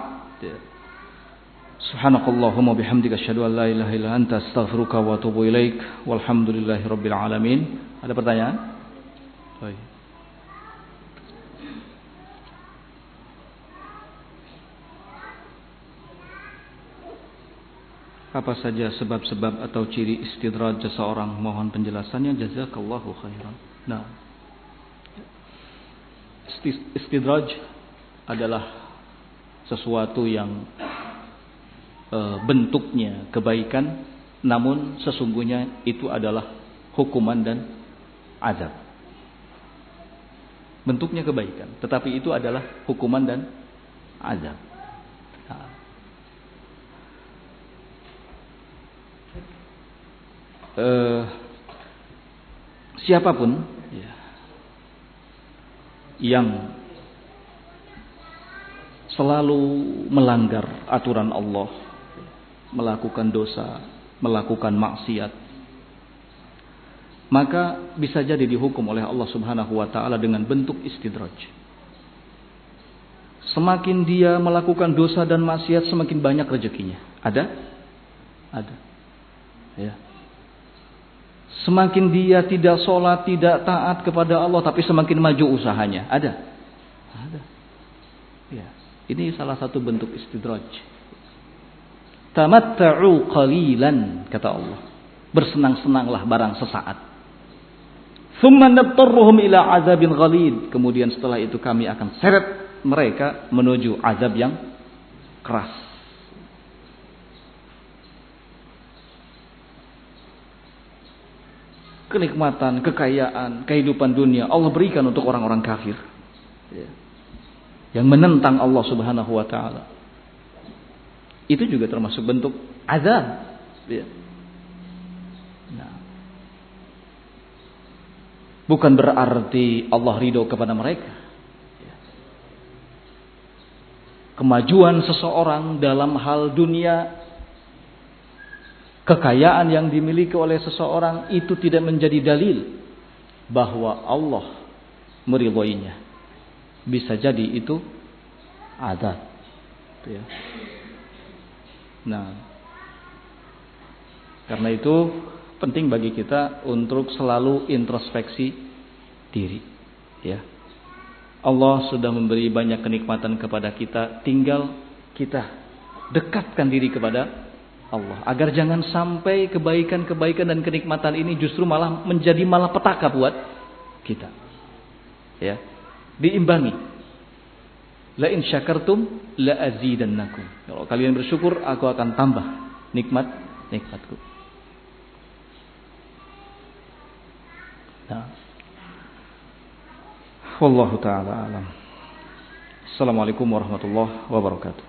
Subhanakallahumma bihamdika asyhadu an la ilaha illa anta astaghfiruka wa atubu ilaik. Walhamdulillahirabbil alamin. Ada pertanyaan? Baik. Apa saja sebab-sebab atau ciri istidraj seseorang? Mohon penjelasannya, jazakallahu khairan. Nah, istidraj adalah sesuatu yang bentuknya kebaikan, namun sesungguhnya itu adalah hukuman dan azab. Bentuknya kebaikan, tetapi itu adalah hukuman dan azab. Nah, siapapun ya, yang selalu melanggar aturan Allah, melakukan dosa, melakukan maksiat, maka bisa jadi dihukum oleh Allah Subhanahu wa taala dengan bentuk istidraj. Semakin dia melakukan dosa dan maksiat, semakin banyak rezekinya. Ada? Ya. Semakin dia tidak sholat, tidak taat kepada Allah, tapi semakin maju usahanya. Ada. Ya. Ini salah satu bentuk istidraj. Tamatta'u qalilan, kata Allah. Bersenang-senanglah barang sesaat. Tsumma nabtarruhum ila azabin ghalid. Kemudian setelah itu kami akan seret mereka menuju azab yang keras. Kenikmatan, kekayaan, kehidupan dunia Allah berikan untuk orang-orang kafir, ya, yang menentang Allah Subhanahu wa taala. Itu juga termasuk bentuk azab, ya. Nah, bukan berarti Allah ridho kepada mereka. Kemajuan seseorang dalam hal dunia, kekayaan yang dimiliki oleh seseorang itu tidak menjadi dalil bahwa Allah meridhoinya. Bisa jadi itu azab. Ya. Nah, karena itu penting bagi kita untuk selalu introspeksi diri. Ya. Allah sudah memberi banyak kenikmatan kepada kita, tinggal kita dekatkan diri kepada Allah, agar jangan sampai kebaikan-kebaikan dan kenikmatan ini justru malah menjadi malapetaka buat kita. Ya, diimbangi. La in syakartum la azidannakum. Kalau kalian bersyukur, aku akan tambah nikmatku. Nah, wallahu taala alam. Assalamualaikum warahmatullahi wabarakatuh.